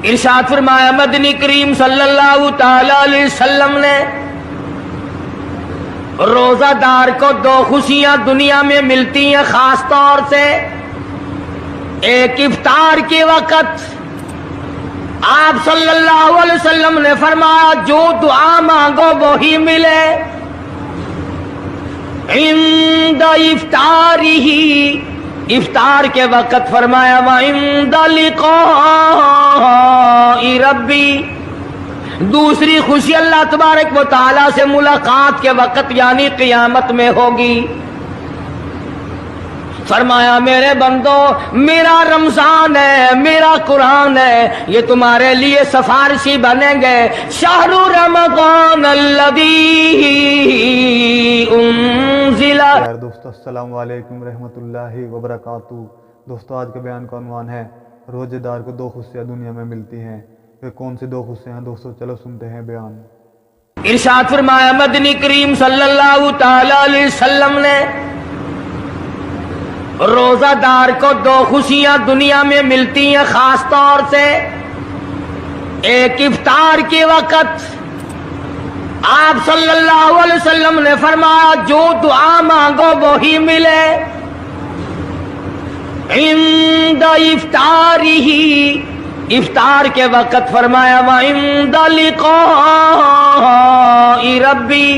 ارشاد فرمایا مدنی کریم صلی اللہ تعالی علیہ وسلم نے روزہ دار کو دو خوشیاں دنیا میں ملتی ہیں خاص طور سے. ایک افطار کے وقت آپ صلی اللہ علیہ وسلم نے فرمایا جو دعا مانگو وہی ملے. عند افطارہ، افطار کے وقت فرمایا وعند لقاء ربی. دوسری خوشی اللہ تبارک و تعالی سے ملاقات کے وقت یعنی قیامت میں ہوگی. فرمایا میرے بندو میرا رمضان ہے، میرا قرآن ہے، یہ تمہارے لیے سفارشی بنیں گے. شہر رمضان الذی انزل. دوستو السلام علیکم رحمۃ اللہ وبرکاتہ. دوستو آج کا بیان کا عنوان ہے روزے دار کو دو خوشیاں دنیا میں ملتی ہیں. یہ کون سی دو خوشیاں ہیں دوستو؟ چلو سنتے ہیں بیان. ارشاد فرمایا مدنی کریم صلی اللہ تعالی علیہ وسلم نے روزہ دار کو دو خوشیاں دنیا میں ملتی ہیں خاص طور سے. ایک افطار کے وقت آپ صلی اللہ علیہ وسلم نے فرمایا جو دعا مانگو وہی ملے. عند افطارہ، افطار کے وقت فرمایا وعند لقاء ربی.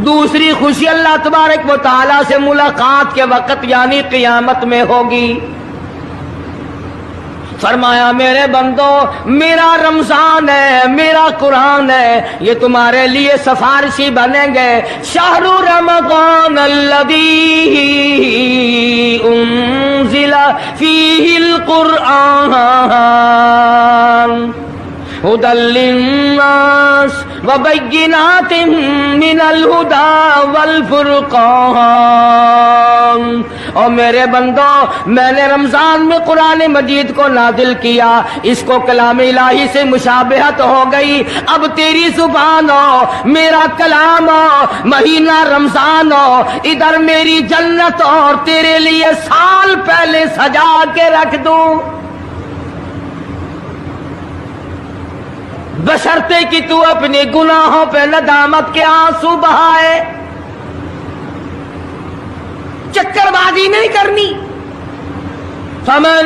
دوسری خوشی اللہ تبارک و تعالی سے ملاقات کے وقت یعنی قیامت میں ہوگی. فرمایا میرے بندو میرا رمضان ہے، میرا قرآن ہے، یہ تمہارے لیے سفارشی بنیں گے. شہر رمضان الذی انزل فیہ القرآن ہدی للناس وبینات من الہدی والفرقان. اور میرے بندو میں نے رمضان میں قرآن مجید کو نازل کیا، اس کو کلام الہی سے مشابہت ہو گئی. اب تیری زبان ہو، میرا کلام ہو، مہینہ رمضان ہو، ادھر میری جنت اور تیرے لیے سال پہلے سجا کے رکھ دوں. بشرطے کہ تو اپنے گناہوں پہ ندامت کے آنسو بہائے. چکر بازی نہیں کرنی. فمن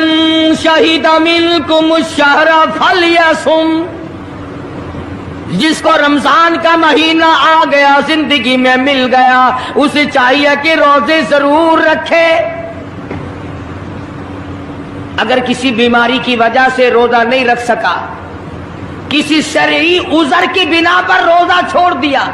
شہد منکم الشہر فلیصم. جس کو رمضان کا مہینہ آ گیا، زندگی میں مل گیا، اسے چاہیے کہ روزے ضرور رکھے. اگر کسی بیماری کی وجہ سے روزہ نہیں رکھ سکا، کسی شرعی عذر کی بنا پر روزہ چھوڑ دیا،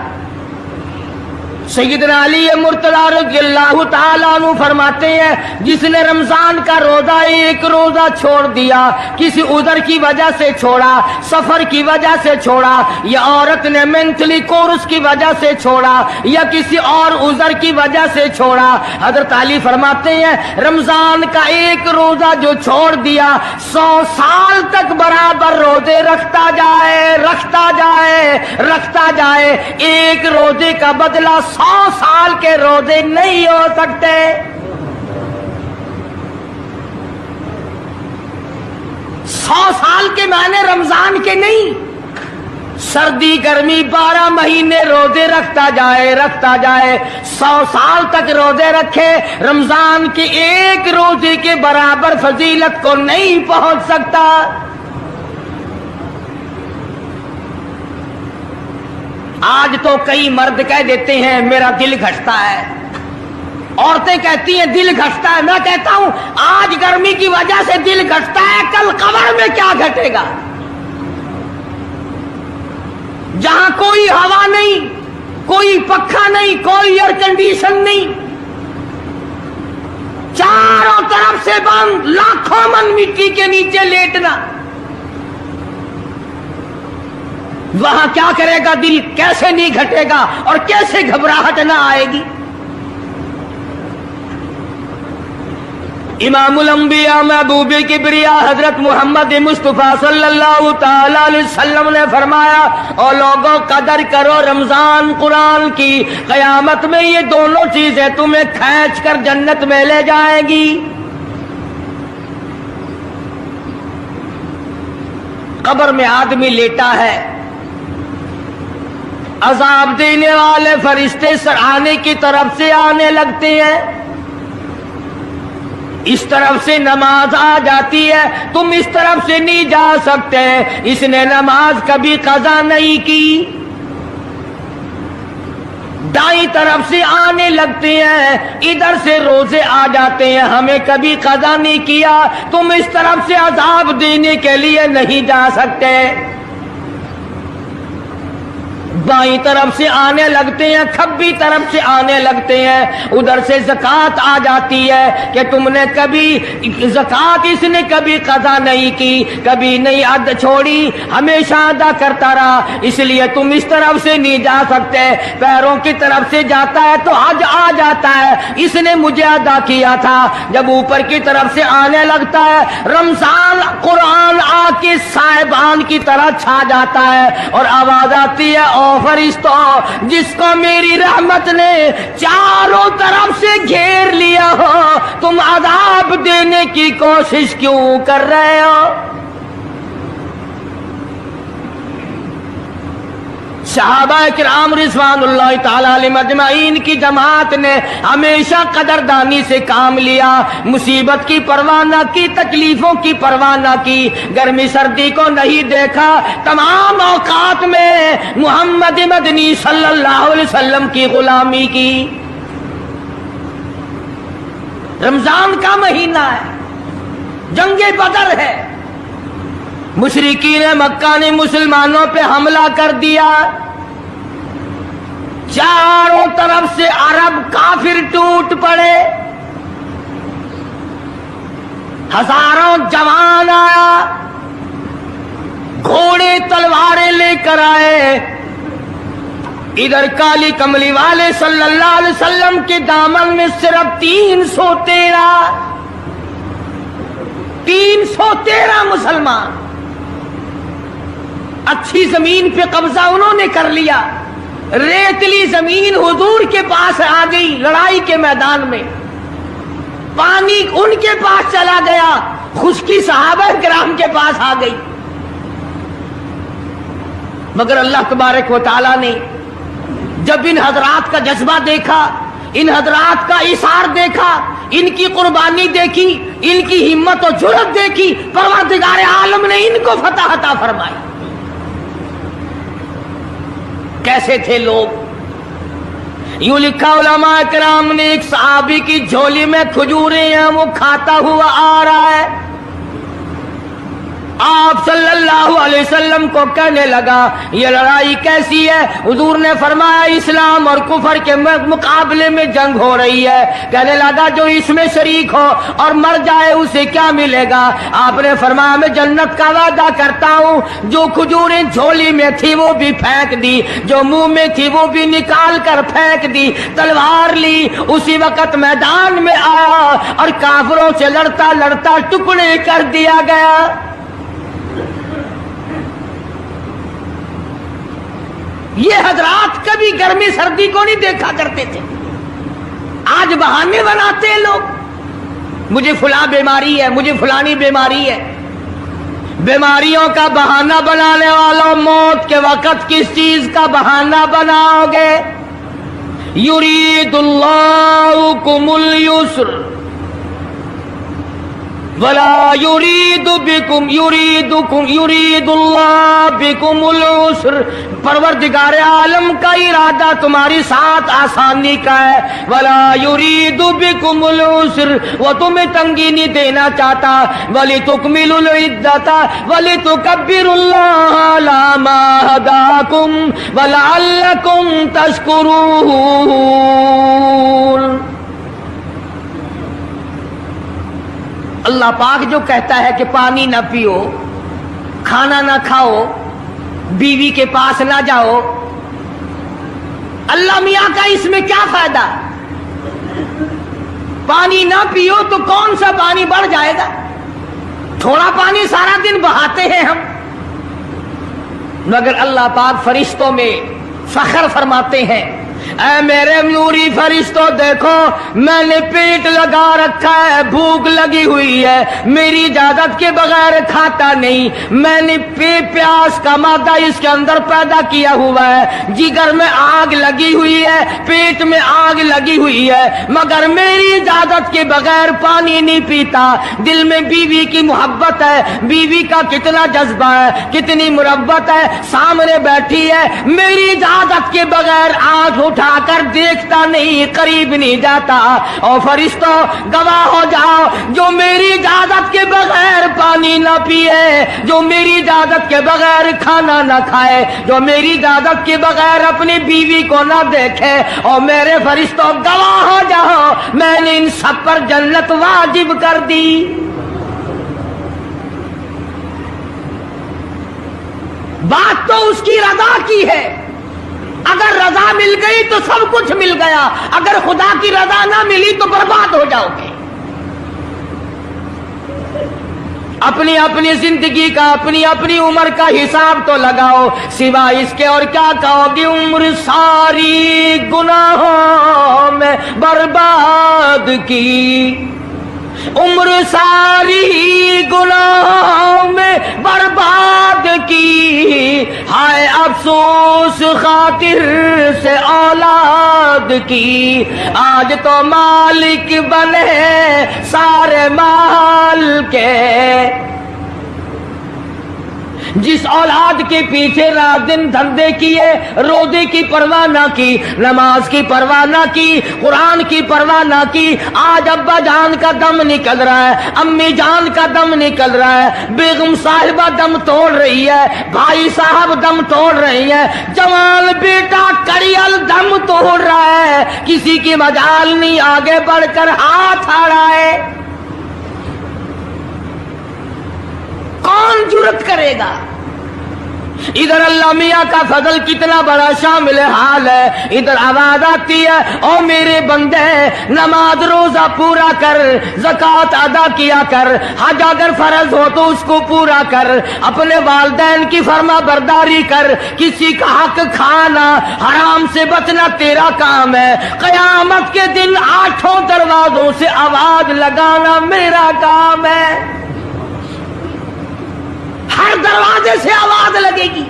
سیدنا علی مرتضیٰ رضی اللہ تعالیٰ عنہ فرماتے ہیں جس نے رمضان کا روزہ ایک روزہ چھوڑ دیا، کسی عذر کی وجہ سے چھوڑا، سفر کی وجہ سے چھوڑا، یا عورت نے مینٹلی کورس کی وجہ سے چھوڑا، یا کسی اور عذر کی وجہ سے چھوڑا، حضرت علی فرماتے ہیں رمضان کا ایک روزہ جو چھوڑ دیا 100 سال تک برابر روزے رکھتا جائے، رکھتا جائے، رکھتا جائے. ایک روزے کا بدلہ 100 سال کے روزے نہیں ہو سکتے. سو سال کے معنی رمضان کے نہیں. سردی گرمی 12 مہینے روزے رکھتا جائے، رکھتا جائے، 100 سال تک روزے رکھے، رمضان کے ایک روزے کے برابر فضیلت کو نہیں پہنچ سکتا. آج تو کئی مرد کہہ دیتے ہیں میرا دل گھٹتا ہے، عورتیں کہتی ہیں دل گھٹتا ہے. میں کہتا ہوں آج گرمی کی وجہ سے دل گھٹتا ہے، کل قبر میں کیا گھٹے گا؟ جہاں کوئی ہوا نہیں، کوئی پنکھا نہیں، کوئی ایئر کنڈیشن نہیں، چاروں طرف سے بند، لاکھوں من مٹی کے نیچے لیٹنا، وہاں کیا کرے گا دل؟ کیسے نہیں گھٹے گا اور کیسے گھبراہٹ نہ آئے گی؟ امام الانبیاء محبوب کبریا حضرت محمد مصطفیٰ صلی اللہ تعالی علیہ وسلم نے فرمایا او لوگوں قدر کرو رمضان قرآن کی، قیامت میں یہ دونوں چیزیں تمہیں کھینچ کر جنت میں لے جائیں گی. कब्र में आदमी लेटा है, अजाब देने वाले फरिश्ते सराहने की तरफ से आने लगते हैं, इस तरफ से नमाज आ जाती है, तुम इस तरफ से नहीं जा सकते, इसने नमाज कभी कज़ा नहीं की। दाईं तरफ से आने लगते हैं, इधर से रोजे आ जाते हैं, हमें कभी कज़ा नहीं किया, तुम इस तरफ से अजाब देने के लिए नहीं जा सकते। बाईं तरफ से आने लगते हैं, खब्बी तरफ से आने लगते हैं, उधर से ज़कात आ जाती है कि तुमने कभी ज़कात इसने कभी कज़ा नहीं की, कभी नहीं अद छोड़ी, हमेशा अदा करता रहा, इसलिए तुम इस तरफ से नहीं जा सकते। पैरों की तरफ से जाता है तो हज आ जाता है, इसने मुझे अदा किया था। जब ऊपर की तरफ से आने लगता है, रमजान कुरान आके साहिबान की तरह छा जाता है और आवाज आती है, ओ फरिश्तों, जिसको मेरी रहमत ने चारों तरफ से घेर लिया हो, तुम अजाब देने की कोशिश क्यों कर रहे हो? सहाबा किराम रिज़वानुल्लाह ताला अलैहिम अजमाइन की जमात ने हमेशा कदरदानी से काम लिया, मुसीबत की परवाह न की, तकलीफों की परवाह न की, गर्मी सर्दी को नहीं देखा, तमाम औकात में मुहम्मद मदनी सल्लल्लाहु अलैहि वसल्लम की गुलामी की। रमजान का महीना है, जंगे बदर है, मुशरिकीन मक्का ने मुसलमानों पे हमला कर दिया, चारों तरफ से अरब काफिर टूट पड़े, हजारों जवान आया, घोड़े तलवारें लेकर आए, इधर काली कमली वाले सल्लल्लाहु अलैहि वसल्लम के दामन में सिर्फ 313 मुसलमान, अच्छी जमीन पे कब्जा उन्होंने कर लिया, रेतली जमीन हुजूर के पास आ गई, लड़ाई के मैदान में पानी उनके पास चला गया, खुश्की सहाबा किराम के पास आ गई। मगर अल्लाह तबारक व तआला ने जब इन हजरात का जज्बा देखा, इन हजरात का इशार देखा, इनकी कुर्बानी देखी, इनकी हिम्मत और जुर्रत देखी, परवरदिगार आलम ने इनको फतह अता फरमाई। कैसे थे लोग? यूं लिखा उलमा किराम ने, एक सहाबी की झोली में खजूरें हैं, वो खाता हुआ आ रहा है, आप सल्लल्लाहु अलैहि वसल्लम को कहने लगा, ये लड़ाई कैसी है? हुजूर ने फरमाया, इस्लाम और कुफर के मुकाबले में जंग हो रही है। कहने लगा, जो इसमें शरीक हो और मर जाए उसे क्या मिलेगा? आपने फरमाया, मैं जन्नत का वादा करता हूँ। जो खजूरें झोली में थी वो भी फेंक दी, जो मुंह में थी वो भी निकाल कर फेंक दी, तलवार ली, उसी वक्त मैदान में आया और काफिरों से लड़ता लड़ता टुकड़े कर दिया गया। ये हजरात कभी गर्मी सर्दी को नहीं देखा करते थे, आज बहाने बनाते हैं लोग, मुझे फुला बीमारी है, मुझे फुलानी बीमारी है। बीमारियों का बहाना बनाने वालों, मौत के वक्त किस चीज का बहाना बनाओगे? युरीदुल्लाहु कुमुल युस्र वला युरीदु बिकुम युरीदुल्लाह बिकुमुल उस्र। परवरदिगार आलम का इरादा तुम्हारी साथ आसानी का है। वला युरीदु बिकुमुल उस्र, वो तुम्हें तंगी नहीं देना चाहता। वली तुकमिलुल इद्दता वली तुकब्बिरुल्लाह अला मा हदाकुम वलअल्लकुम तशकुरून। अल्लाह पाक जो कहता है कि पानी ना पियो, खाना ना खाओ, बीवी के पास ना जाओ, अल्लाह मियाँ का इसमें क्या फायदा? पानी ना पियो तो कौन सा पानी बढ़ जाएगा? थोड़ा पानी सारा दिन बहाते हैं हम। मगर अल्लाह पाक फरिश्तों में फख्र फरमाते हैं, ऐ मेरे नूरी फरिश्तों देखो, मैंने पेट लगा रखा है, भूख लगी हुई है, मेरी इजाजत के बगैर खाता नहीं। मैंने प्यास का मादा इसके अंदर पैदा किया हुआ है, जिगर में आग लगी हुई है, पेट में आग लगी हुई है, मगर मेरी इजाजत के बगैर पानी नहीं पीता। दिल में बीवी की मोहब्बत है, बीवी का कितना जज्बा है, कितनी मुरब्बत है, सामने बैठी है, मेरी इजाजत के बगैर आंख उठाकर देखता नहीं, करीब नहीं जाता। और फरिश्तों गवाह हो जाओ, जो मेरी इजाजत के बगैर पानी ना पिए, जो मेरी इजाजत के बगैर खाना ना खाए, जो मेरी इजाजत के बगैर अपनी बीवी को ना देखे, और मेरे फरिश्तों गवाह हो जाओ, मैंने इन सब पर जन्नत वाजिब कर दी। बात तो उसकी रजा की है, अगर रजा मिल गई तो सब कुछ मिल गया, अगर खुदा की रजा ना मिली तो बर्बाद हो जाओगे। अपनी अपनी जिंदगी का, अपनी अपनी उम्र का हिसाब तो लगाओ, सिवा इसके और क्या कहोगे। उम्र सारी गुनाहों में बर्बाद की, उम्र सारी गुनाहों में बर्बाद की, हाय अफसोस खातिर से औलाद की। आज तो मालिक बने सारे माल के, जिस औलाद के पीछे रात दिन धंधे किए, रोजे की परवाह ना की, नमाज की परवाह ना की, कुरान की परवाह ना की, आज अब्बा जान का दम निकल रहा है, अम्मी जान का दम निकल रहा है, बेगम साहिबा दम तोड़ रही है, भाई साहब दम तोड़ रही है, जवान बेटा कड़ियल दम तोड़ रहा है, किसी की मजाल नहीं आगे बढ़कर हाथ आ रहा है। कौन जुर्रत करेगा? इधर अल्लाह मियाँ का फजल कितना बड़ा शामिल हाल है, इधर आवाज आती है, ओ मेरे बंदे नमाज रोजा पूरा कर, ज़कात अदा किया कर, हज अगर फर्ज हो तो उसको पूरा कर, अपने वालिदैन की फर्मा बरदारी कर, किसी का हक खाना, हराम से बचना तेरा काम है। कयामत के दिन 8 दरवाजों से आवाज लगाना मेरा काम है, हर दरवाजे से आवाज लगेगी।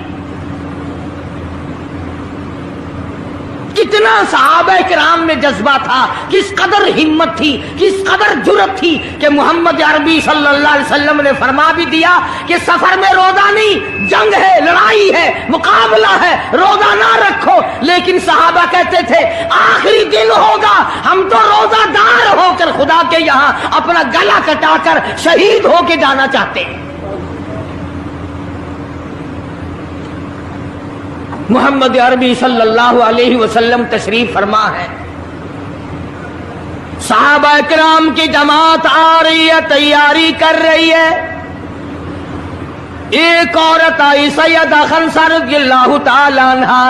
कितना सहाबा किराम में जज्बा था, किस कदर हिम्मत थी, किस कदर जुर्रत थी कि मोहम्मद अरबी सल्लल्लाहु अलैहि वसल्लम ने फरमा भी दिया कि सफर में रोजा नहीं, जंग है, लड़ाई है, मुकाबला है, रोजा ना रखो। लेकिन सहाबा कहते थे आखिरी दिन होगा, हम तो रोजादार होकर खुदा के यहाँ अपना गला कटाकर शहीद होके जाना चाहते हैं। मोहम्मद अरबी सल्लल्लाहु अलैहि वसल्लम तशरीफ फरमा है, सहाबा किराम की जमात आ रही है, तैयारी कर रही है। एक औरत आई सैयदा खंसा रज़ियल्लाहु ताला अन्हा,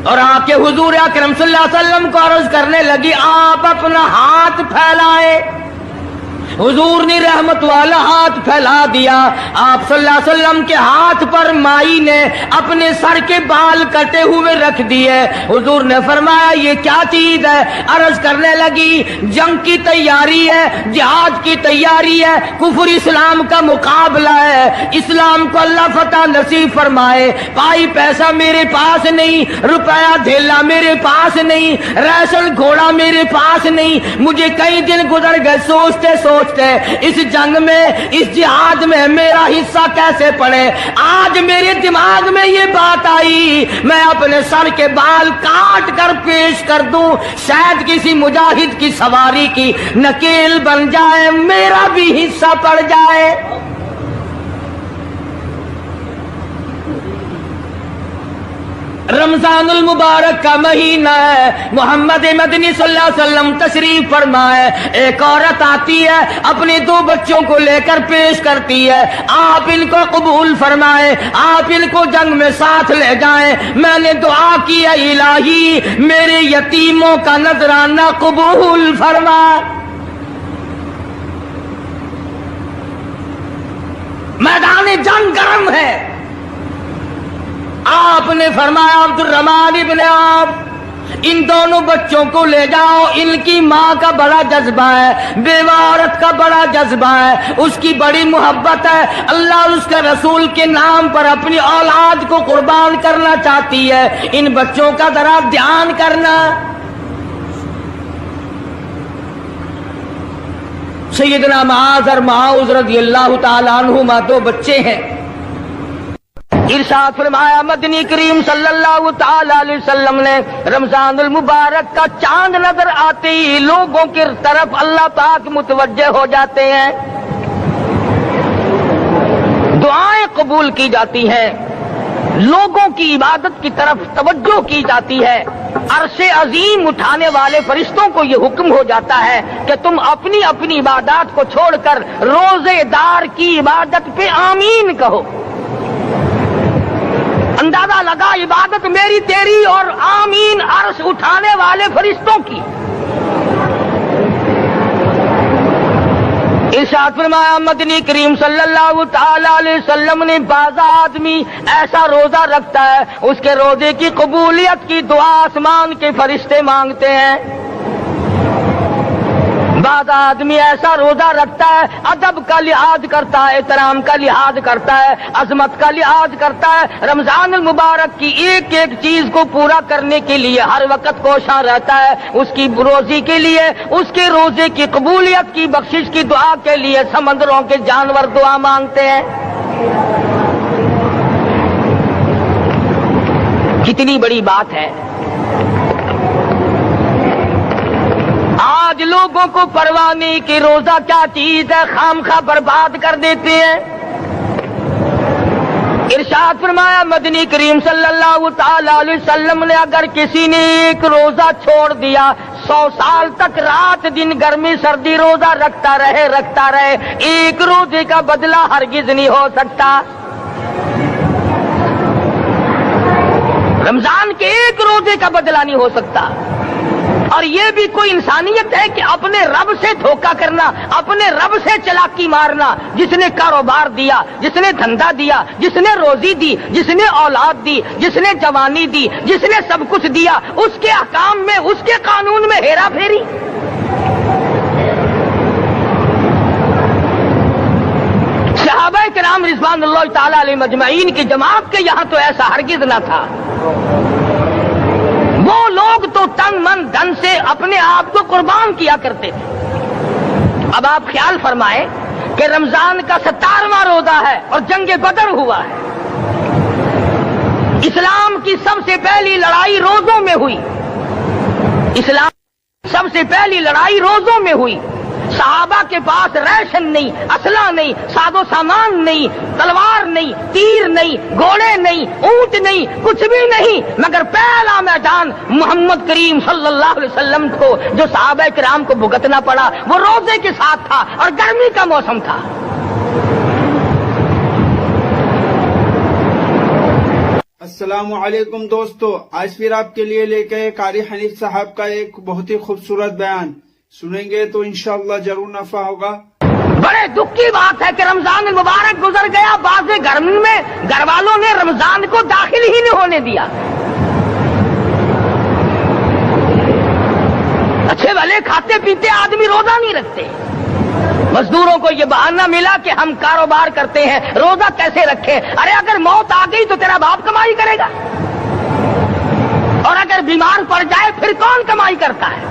और आके हुजूर अकरम सल्लल्लाहु अलैहि वसल्लम को अर्ज करने लगी, आप अपना हाथ फैलाए। हुजूर ने रहमत वाला हाथ फैला दिया। आप सल्लल्लाहु अलैहि वसल्लम के हाथ पर माई ने अपने सर के बाल कटे हुए रख दिए। हुजूर ने फरमाया ये क्या चीज है? अर्ज करने लगी जंग की तैयारी है, जिहाद की तैयारी है, कुफर इस्लाम का मुकाबला है, इस्लाम को अल्लाह फतह नसीब फरमाए। भाई पैसा मेरे पास नहीं, रुपया धेला मेरे पास नहीं, राशन घोड़ा मेरे पास नहीं, मुझे कई दिन गुजर गए सोचते सोचते इस जंग में, इस जिहाद में मेरा हिस्सा कैसे पड़े। आज मेरे दिमाग में ये बात आई, मैं अपने सर के बाल काट कर पेश कर दूं, शायद किसी मुजाहिद की सवारी की नकेल बन जाए, मेरा भी हिस्सा पड़ जाए। रमजानुल मुबारक का महीना है, मोहम्मद मदनी सल्लल्लाहु अलैहि वसल्लम तशरीफ फरमाए। एक औरत आती है, अपने 2 बच्चों को लेकर पेश करती है, आप इनको कबूल फरमाए, आप इनको जंग में साथ ले जाएं। मैंने दुआ की है इलाही मेरे यतीमों का नजराना कबूल फरमा। मैदान जंग गर्म है। आपने फरमाया अब्दुर्रहमान इब्न आप इन दोनों बच्चों को ले जाओ, इनकी माँ का बड़ा जज्बा है, बेवा औरत का बड़ा जज्बा है, उसकी बड़ी मोहब्बत है, अल्लाह और उसके रसूल के नाम पर अपनी औलाद को कुर्बान करना चाहती है। इन बच्चों का जरा ध्यान करना। सैयदना मुआज़ और मुआज़ रज़ियल्लाहु ताला अन्हुमा दो बच्चे हैं। इरशाद फरमाया मदनी करीम सल्लल्लाहु ताला अलैहि वसल्लम ने रमजानुल मुबारक का चांद नजर आते ही लोगों की तरफ अल्लाह पाक मुतवज्जे हो जाते हैं, दुआएं कबूल की जाती हैं, लोगों की इबादत की तरफ तवज्जो की जाती है। अर्शे अजीम उठाने वाले फरिश्तों को ये हुक्म हो जाता है कि तुम अपनी अपनी इबादत को छोड़कर रोजेदार की इबादत पे आमीन कहो। अंदाजा लगा, इबादत मेरी तेरी और आमीन अर्श उठाने वाले फरिश्तों की। इरशाद फरमाया मदनी करीम सल्लल्लाहु ताला अलैहि वसल्लम ने बाज़ आदमी ऐसा रोजा रखता है, उसके रोजे की कबूलियत की दुआ आसमान के फरिश्ते मांगते हैं। बाज़ आदमी ऐसा रोजा रखता है, अदब का लिहाज करता है, एहतराम का लिहाज करता है, अजमत का लिहाज करता है, रमजान मुबारक की एक एक चीज को पूरा करने के लिए हर वक्त कोशा रहता है, उसकी रोजी के लिए, उसके रोजे की कबूलियत की बख्शिश की दुआ के लिए समंदरों के जानवर दुआ मांगते हैं। कितनी बड़ी बात है। आज लोगों को परवाह नहीं कि रोजा क्या चीज है, खामखा बर्बाद कर देते हैं। इरशाद फरमाया मदनी करीम सल्लल्लाहु ताला अलैहि वसल्लम ने अगर किसी ने एक रोजा छोड़ दिया, 100 साल तक रात दिन गर्मी सर्दी रोजा रखता रहे, एक रोजे का बदला हरगिज नहीं हो सकता। रमजान के एक रोजे का बदला नहीं हो सकता। और ये भी कोई इंसानियत है कि अपने रब से धोखा करना, अपने रब से चालाकी मारना। जिसने कारोबार दिया, जिसने धंधा दिया, जिसने रोजी दी, जिसने औलाद दी, जिसने जवानी दी, जिसने सब कुछ दिया, उसके अहकाम में, उसके कानून में हेरा फेरी। सहाबा किराम रिज़वानुल्लाह ताला अलैहिम अजमईन की जमात के यहां तो ऐसा हरगिज न था। वो लोग तो तन मन धन से अपने आप को कुर्बान किया करते थे। अब आप ख्याल फरमाएं कि रमजान का 17वां रोजा है और जंगे बदर हुआ है। इस्लाम की सबसे पहली लड़ाई रोजों में हुई। इस्लाम सबसे पहली लड़ाई रोजों में हुई। सहाबा के पास राशन नहीं, असला नहीं, सादो सामान नहीं, तलवार नहीं, तीर नहीं, घोड़े नहीं, ऊंट नहीं, कुछ भी नहीं, मगर पहला मैदान मोहम्मद करीम सल्लल्लाहु अलैहि वसल्लम को जो सहाबा किराम को भुगतना पड़ा वो रोजे के साथ था और गर्मी का मौसम था। अस्सलामु अलैकुम दोस्तों, आज फिर आपके लिए लेके आए कारी हनीफ साहब का एक बहुत ही खूबसूरत बयान। सुनेंगे तो इंशाअल्लाह जरूर नफा होगा। बड़े दुख की बात है कि रमजान मुबारक गुजर गया, बाज़ घर में घर वालों ने रमजान को दाखिल ही नहीं होने दिया। अच्छे भले खाते पीते आदमी रोजा नहीं रखते। मजदूरों को ये बहाना मिला कि हम कारोबार करते हैं, रोजा कैसे रखें। अरे अगर मौत आ गई तो तेरा बाप कमाई करेगा, और अगर बीमार पड़ जाए फिर कौन कमाई करता है।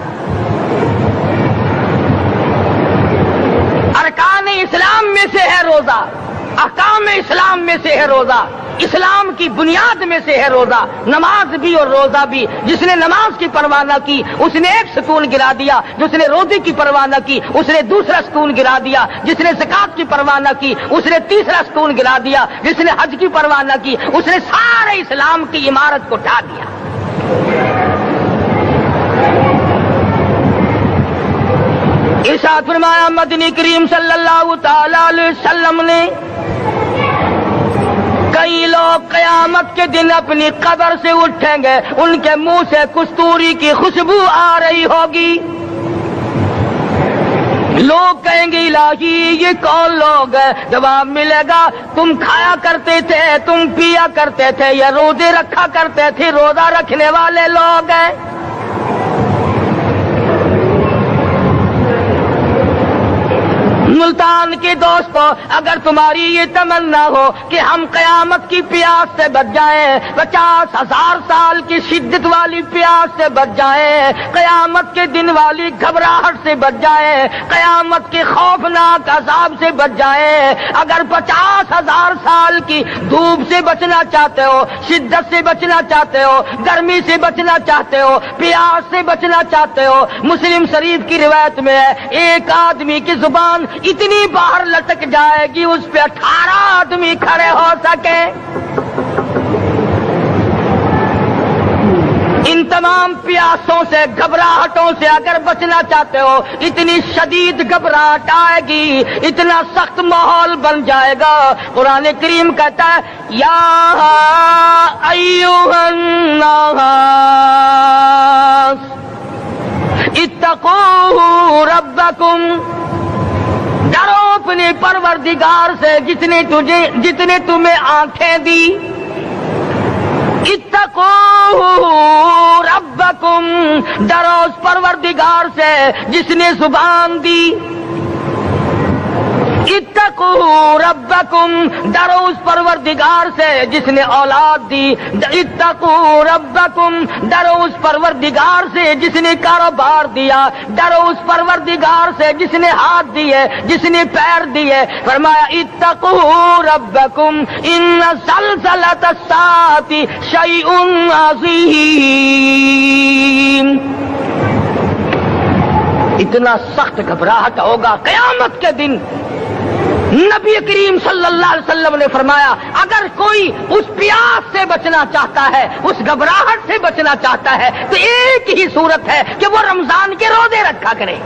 अरकान इस्लाम में से है रोजा, अहकाम इस्लाम में से है रोजा, इस्लाम की बुनियाद में से है रोजा। नमाज भी और रोजा भी। जिसने नमाज की परवाह न की उसने एक सुकून गिरा दिया, जिसने रोजे की परवाह न की उसने दूसरा सुकून गिरा दिया, जिसने ज़कात की परवाह न की उसने तीसरा सुकून गिरा दिया, जिसने हज की परवाह न की उसने सारे इस्लाम की इमारत को ढा दिया। इरशाद फरमाया मदनी करीम सल्लल्लाहु ताला अलैहि वसल्लम ने, कई लोग क़यामत के दिन अपनी कब्र से उठेंगे, उनके मुंह से कस्तूरी की खुशबू आ रही होगी। लोग कहेंगे इलाही ये कौन लोग है। जवाब मिलेगा तुम खाया करते थे, तुम पिया करते थे, या रोजे रखा करते थे, रोजा रखने वाले लोग हैं। ملتان کے دوستوں، اگر تمہاری یہ تمنا ہو کہ ہم قیامت کی پیاس سے بچ جائیں، 50,000 سال کی شدت والی پیاس سے بچ جائیں، قیامت کے دن والی گھبراہٹ سے بچ جائیں، قیامت کے خوفناک عذاب سے بچ جائیں، اگر 50,000 سال کی دھوپ سے بچنا چاہتے ہو، شدت سے بچنا چاہتے ہو، گرمی سے بچنا چاہتے ہو، پیاس سے بچنا چاہتے ہو، مسلم شریف کی روایت میں ہے ایک آدمی کی زبان اتنی باہر لٹک جائے گی اس پہ 18 آدمی کھڑے ہو سکے۔ ان تمام پیاسوں سے، گھبراہٹوں سے اگر بچنا چاہتے ہو، اتنی شدید گھبراہٹ آئے گی، اتنا سخت ماحول بن جائے گا۔ قرآن کریم کہتا ہے یا ایھا الناس اتقوا ربکم، ڈرو اپنے پروردگار سے جس نے تمہیں آنکھیں دی، اتقوا ربکم، ڈرو اس پروردگار سے جس نے زبان دی، اتقوا ربکم، ڈرو اس پروردگار سے جس نے اولاد دی، اتقوا ربکم، ڈرو اس پروردگار سے جس نے کاروبار دیا، ڈرو اس پروردگار سے جس نے ہاتھ دیے، جس نے پیر دیے۔ فرمایا اتقوا ربکم ان زلزلۃ الساعۃ شیء عظیم، اتنا سخت گھبراہٹ ہوگا قیامت کے دن۔ نبی کریم صلی اللہ علیہ وسلم نے فرمایا اگر کوئی اس پیاس سے بچنا چاہتا ہے، اس گھبراہٹ سے بچنا چاہتا ہے، تو ایک ہی صورت ہے کہ وہ رمضان کے روزے رکھا کرے۔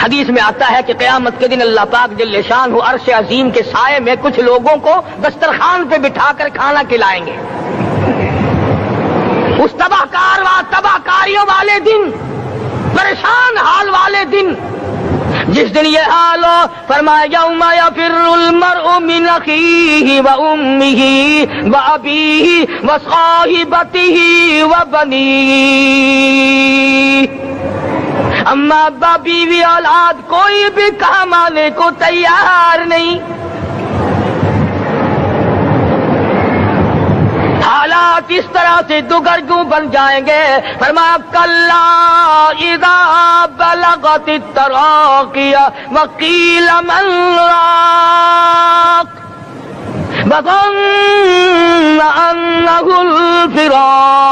حدیث میں آتا ہے کہ قیامت کے دن اللہ پاک جل شانہ عرش عظیم کے سائے میں کچھ لوگوں کو دسترخوان پہ بٹھا کر کھانا کھلائیں گے۔ اس تباہ کاریوں والے دن، پریشان حال والے دن، جس دن یہ حال ہو، فرمایا یوم یفر المرء من اخیہ وامہ وابیہ وصاحبتہ وبنیہ، اما ابا بیوی اولاد کوئی بھی کام آنے کو تیار نہیں۔ حالات اس طرح سے دگرگوں بن جائیں گے۔ فرمایا کلا اذا بلغت التراقی وقیل من راق وظن انہ الفراق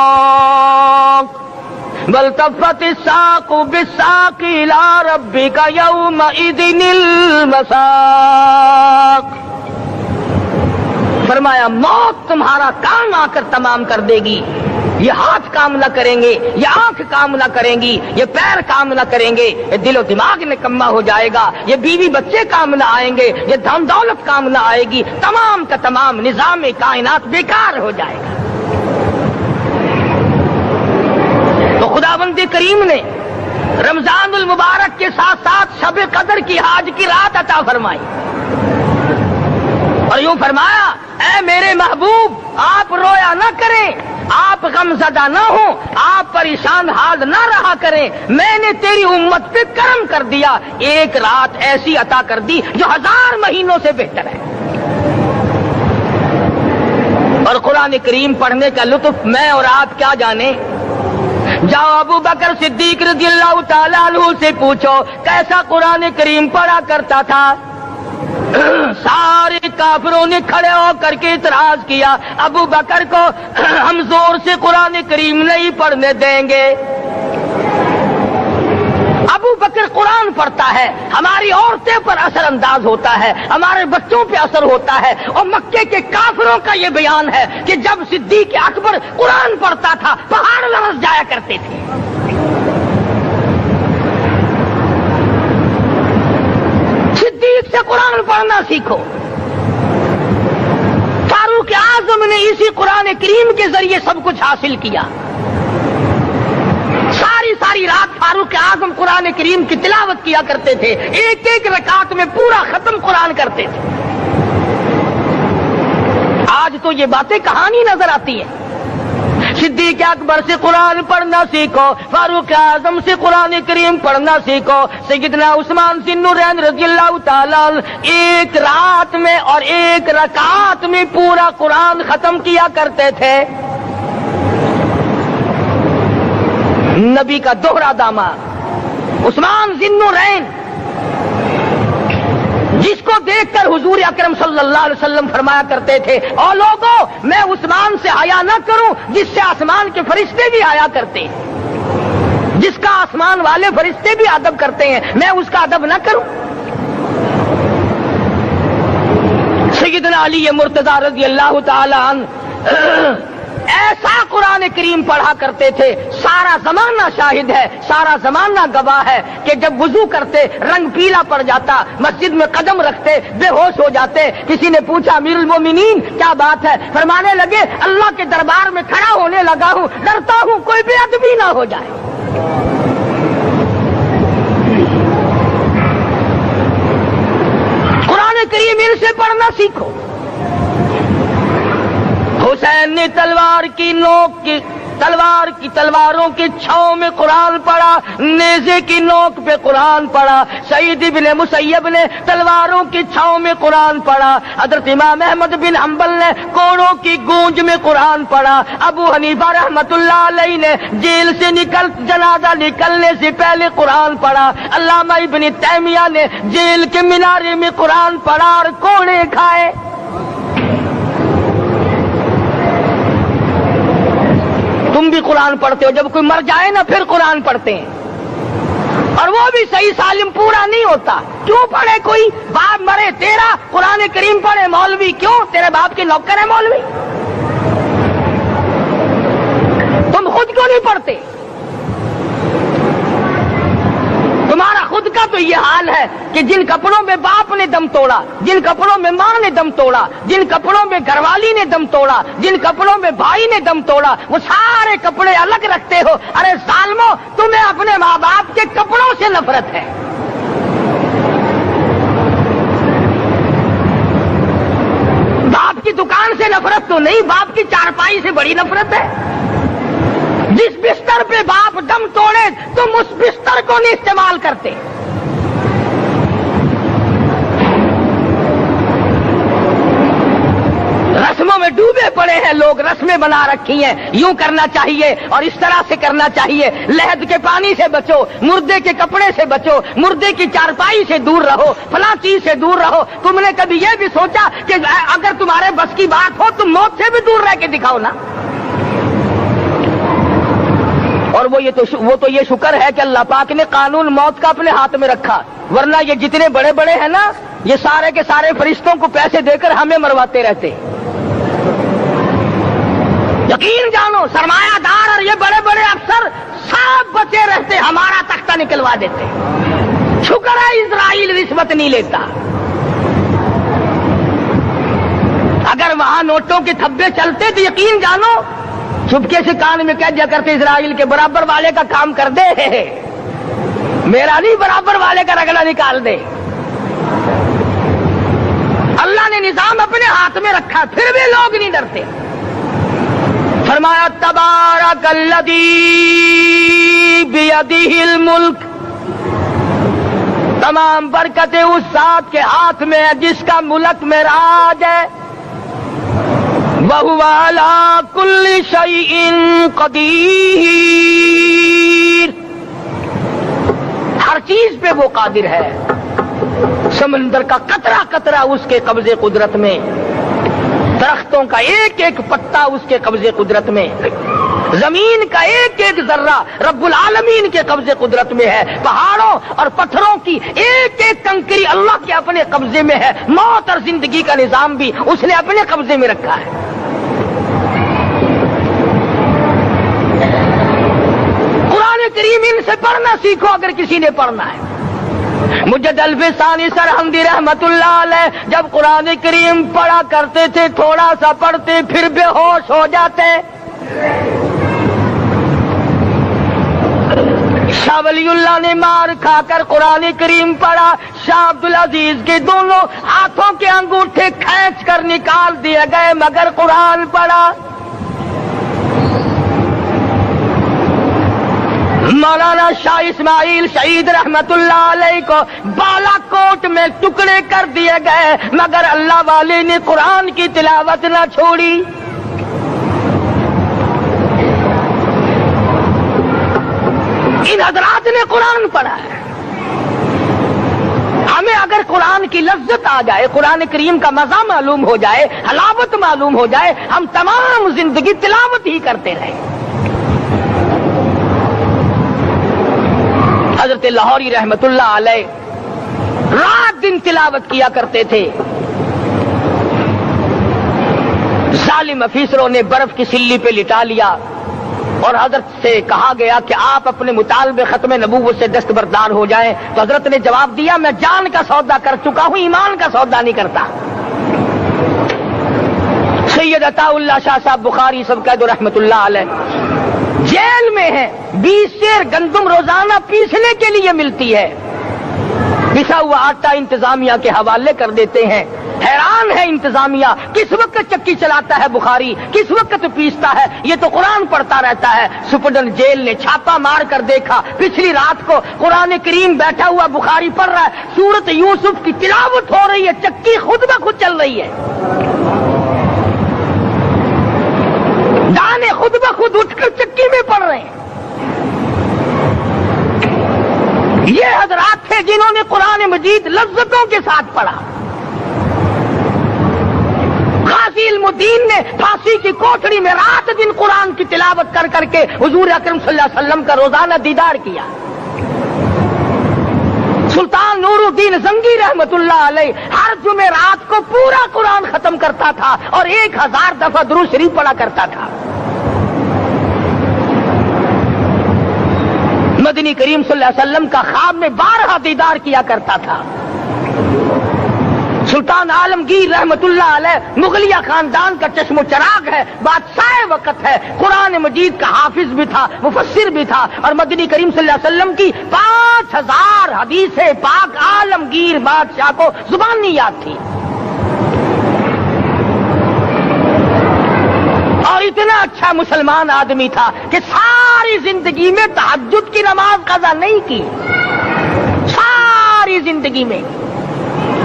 والتفت الساق بالساق الى ربک یومئذ المساق۔ فرمایا موت تمہارا کام آ کر تمام کر دے گی، یہ ہاتھ کام نہ کریں گے، یہ آنکھ کام نہ کریں گی، یہ پیر کام نہ کریں گے، یہ دل و دماغ نکما ہو جائے گا، یہ بیوی بچے کام نہ آئیں گے، یہ دھن دولت کام نہ آئے گی، تمام کا تمام نظام کائنات بیکار ہو جائے گا۔ تو خداوند کریم نے رمضان المبارک کے ساتھ ساتھ شب قدر کی حاج کی رات عطا فرمائی اور یوں فرمایا اے میرے محبوب آپ رویا نہ کریں، آپ غم زدہ نہ ہوں، آپ پریشان حال نہ رہا کریں، میں نے تیری امت پہ کرم کر دیا، ایک رات ایسی عطا کر دی جو 1000 مہینوں سے بہتر ہے۔ اور قرآن کریم پڑھنے کا لطف میں اور آپ کیا جانے۔ جاؤ ابو بکر صدیق رضی اللہ تعالیٰ عنہ سے پوچھو کیسا قرآن کریم پڑھا کرتا تھا۔ سارے کافروں نے کھڑے ہو کر کے اعتراض کیا ابو بکر کو ہم زور سے قرآن کریم نہیں پڑھنے دیں گے۔ ابو بکر قرآن پڑھتا ہے، ہماری عورتیں پر اثر انداز ہوتا ہے، ہمارے بچوں پہ اثر ہوتا ہے، اور مکے کے کافروں کا یہ بیان ہے کہ جب صدیق اکبر قرآن پڑھتا تھا پہاڑ لرز جایا کرتے تھے۔ صدیق سے قرآن پڑھنا سیکھو۔ فاروق اعظم نے اسی قرآن کریم کے ذریعے سب کچھ حاصل کیا۔ ساری رات فاروق اعظم قرآن کریم کی تلاوت کیا کرتے تھے، ایک ایک رکعت میں پورا ختم قرآن کرتے تھے۔ آج تو یہ باتیں کہانی نظر آتی ہیں۔ सिद्दीक अकबर से कुरान पढ़ना सीखो, फारूक आजम से कुरान करीम पढ़ना सीखो, सैयदना उस्मान ज़िन्नुरैन रज़ियल्लाहु ताला एक रात में और एक रकात में पूरा कुरान खत्म किया करते थे। नबी का दोहरा दामाद उस्मान ज़िन्नुरैन, जिसको देखकर हुजूर अकरम सल्लल्लाहु अलैहि वसल्लम फरमाया करते थे, और लोगों मैं उस्मान से हया न करूं जिससे आसमान के फरिश्ते भी हया करते हैं, जिसका आसमान वाले फरिश्ते भी अदब करते हैं, मैं उसका अदब न करूं। सैयदना अली मुर्तजा रज़ियल्लाहु ताला अन्हु ऐसा कुरान करीम पढ़ा करते थे, सारा जमाना शाहिद है, सारा जमाना गवाह है कि जब वुजू करते रंग पीला पड़ जाता, मस्जिद में कदम रखते बेहोश हो जाते। किसी ने पूछा अमीरुल मोमिनीन क्या बात है? फरमाने लगे अल्लाह के दरबार में खड़ा होने लगा हूं, डरता हूं कोई बेअदबी ना हो जाए। कुरान करीम इनसे पढ़ना सीखो। हुसैन ने तलवारों की तलवारों के छांव में कुरान पढ़ा, नेज़े की नोक पे कुरान पढ़ा। सईद इब्ने मुसय्यब ने तलवारों की छांव में कुरान पढ़ा। हजरत इमाम अहमद बिन हंबल ने कोड़ों की गूंज में कुरान पढ़ा। अबू हनीफा रहमतुल्लाह अलैहि ने जेल से जनाजा निकलने से पहले कुरान पढ़ा। अल्लामा इब्न तैमिया ने जेल के मीनारे में कुरान पढ़ा और कोड़े खाए। तुम भी कुरान पढ़ते हो, जब कोई मर जाए ना फिर कुरान पढ़ते हैं, और वो भी सही सालिम पूरा नहीं होता। क्यों पढ़े? कोई बाप मरे तेरा कुरान करीम पढ़े मौलवी, क्यों? तेरे बाप के नौकर है मौलवी, तुम खुद क्यों नहीं पढ़ते? तुम्हारा खुद का तो ये हाल है कि जिन कपड़ों में बाप ने दम तोड़ा, जिन कपड़ों में माँ ने दम तोड़ा, जिन कपड़ों में घरवाली ने दम तोड़ा, जिन कपड़ों में भाई ने दम तोड़ा, वो सारे कपड़े अलग रखते हो। अरे जालिमो, तुम्हें अपने माँ बाप के कपड़ों से नफरत है। बाप की दुकान से नफरत तो नहीं, बाप की चारपाई से बड़ी नफरत है। जिस बिस्तर पे बाप दम तोड़े तुम उस बिस्तर को नहीं इस्तेमाल करते। रस्मों में डूबे पड़े हैं लोग, रस्में बना रखी हैं, यूं करना चाहिए और इस तरह से करना चाहिए। लहद के पानी से बचो, मुर्दे के कपड़े से बचो, मुर्दे की चारपाई से दूर रहो, फला चीज से दूर रहो। तुमने कभी यह भी सोचा कि अगर तुम्हारे बस की बात हो तुम मौत से भी दूर रह के दिखाओ ना? और वो ये शुक्र है कि अल्लाह पाक ने कानून मौत का अपने हाथ में रखा, वरना ये जितने बड़े बड़े हैं ना, ये सारे के सारे फरिश्तों को पैसे देकर हमें मरवाते रहते। यकीन जानो सरमायादार और ये बड़े बड़े अफसर सब बचे रहते, हमारा तख्ता निकलवा देते। शुक्र है इजराइल रिश्वत नहीं लेता। अगर वहां नोटों के थब्बे चलते तो यकीन जानो चुपके से कान में कह दिया करते इजराइल के बराबर वाले का काम कर दे, मेरा नहीं बराबर वाले का रगड़ा निकाल दे। अल्लाह ने निजाम अपने हाथ में रखा, फिर भी लोग नहीं डरते। फरमाया तबारकल्लज़ी बियदिहिल मुल्क, तमाम बरकतें उस ज़ात के हाथ में है जिसका मुल्क में राज है। वहुवा अला कुल्ली शैइन कदीर, हर चीज पे वो कादिर है। समंदर का कतरा कतरा उसके कब्जे कुदरत में, दरख्तों का एक एक पत्ता उसके कब्जे कुदरत में, जमीन का एक एक जर्रा रब्बुल आलमीन के कब्जे कुदरत में है। पहाड़ों और पत्थरों की एक एक कंकरी अल्लाह के अपने कब्जे में है। मौत और जिंदगी का निजाम भी उसने अपने कब्जे में रखा है। कुरान करीम इनसे पढ़ना सीखो अगर किसी ने पढ़ना है। मुजद्दिद अल्फसानी सरहंदी रहमतुल्लाह अलैह जब कुरान करीम पढ़ा करते थे, थोड़ा सा पढ़ते फिर बेहोश हो जाते। शाह वलीउल्लाह ने मार खाकर कुरान करीम पढ़ा। शाह अब्दुल अजीज के दोनों हाथों के अंगूठे खींच कर निकाल दिए गए, मगर कुरान पढ़ा। مولانا شاہ اسماعیل شہید رحمتullah علیہ کو بالاکوٹ میں ٹکڑے کر دیے گئے، مگر اللہ والے نے قرآن کی تلاوت نہ چھوڑی۔ ان حضرات نے قرآن پڑھا ہے۔ ہمیں اگر قرآن کی لذت آ جائے، قرآن کریم کا مزہ معلوم ہو جائے، حلاوت معلوم ہو جائے، ہم تمام زندگی تلاوت ہی کرتے رہیں۔ حضرت لاہوری رحمت اللہ علیہ رات دن تلاوت کیا کرتے تھے۔ ظالم افیسروں نے برف کی سلی پہ لٹا لیا اور حضرت سے کہا گیا کہ آپ اپنے مطالبے ختم نبوت سے دستبردار ہو جائیں، تو حضرت نے جواب دیا میں جان کا سودا کر چکا ہوں، ایمان کا سودا نہیں کرتا۔ سید عطا اللہ شاہ صاحب بخاری سب قید رحمت اللہ علیہ جیل میں ہیں، 20 سیر گندم روزانہ پیسنے کے لیے ملتی ہے، پسا ہوا آٹا انتظامیہ کے حوالے کر دیتے ہیں۔ حیران ہے انتظامیہ، کس وقت چکی چلاتا ہے بخاری، کس وقت پیستا ہے، یہ تو قرآن پڑھتا رہتا ہے۔ سپرڈن جیل نے چھاپا مار کر دیکھا، پچھلی رات کو قرآن کریم بیٹھا ہوا بخاری پڑھ رہا ہے، سورت یوسف کی تلاوت ہو رہی ہے، چکی خود بخود چل رہی ہے، دانے خود بخود اٹھ کر چکی میں پڑھ رہے ہیں۔ یہ حضرات تھے جنہوں نے قرآن مجید لذتوں کے ساتھ پڑھا۔ غازی علم الدین نے پھانسی کی کوٹڑی میں رات دن قرآن کی تلاوت کر کر کے حضور اکرم صلی اللہ علیہ وسلم کا روزانہ دیدار کیا۔ سلطان نور الدین زنگی رحمت اللہ علیہ ہر جمعرات کو پورا قرآن ختم کرتا تھا اور 1000 دفعہ درود شریف پڑھا کرتا تھا۔ مدنی کریم صلی اللہ علیہ وسلم کا خواب میں 12 دیدار کیا کرتا تھا۔ سلطان عالمگیر رحمت اللہ علیہ مغلیہ خاندان کا چشم و چراغ ہے، بادشاہ وقت ہے، قرآن مجید کا حافظ بھی تھا، مفسر بھی تھا، اور مدنی کریم صلی اللہ علیہ وسلم کی 5000 حدیث پاک عالمگیر بادشاہ کو زبان نہیں یاد تھی، اور اتنا اچھا مسلمان آدمی تھا کہ ساری زندگی میں تہجد کی نماز قضا نہیں کی، ساری زندگی میں۔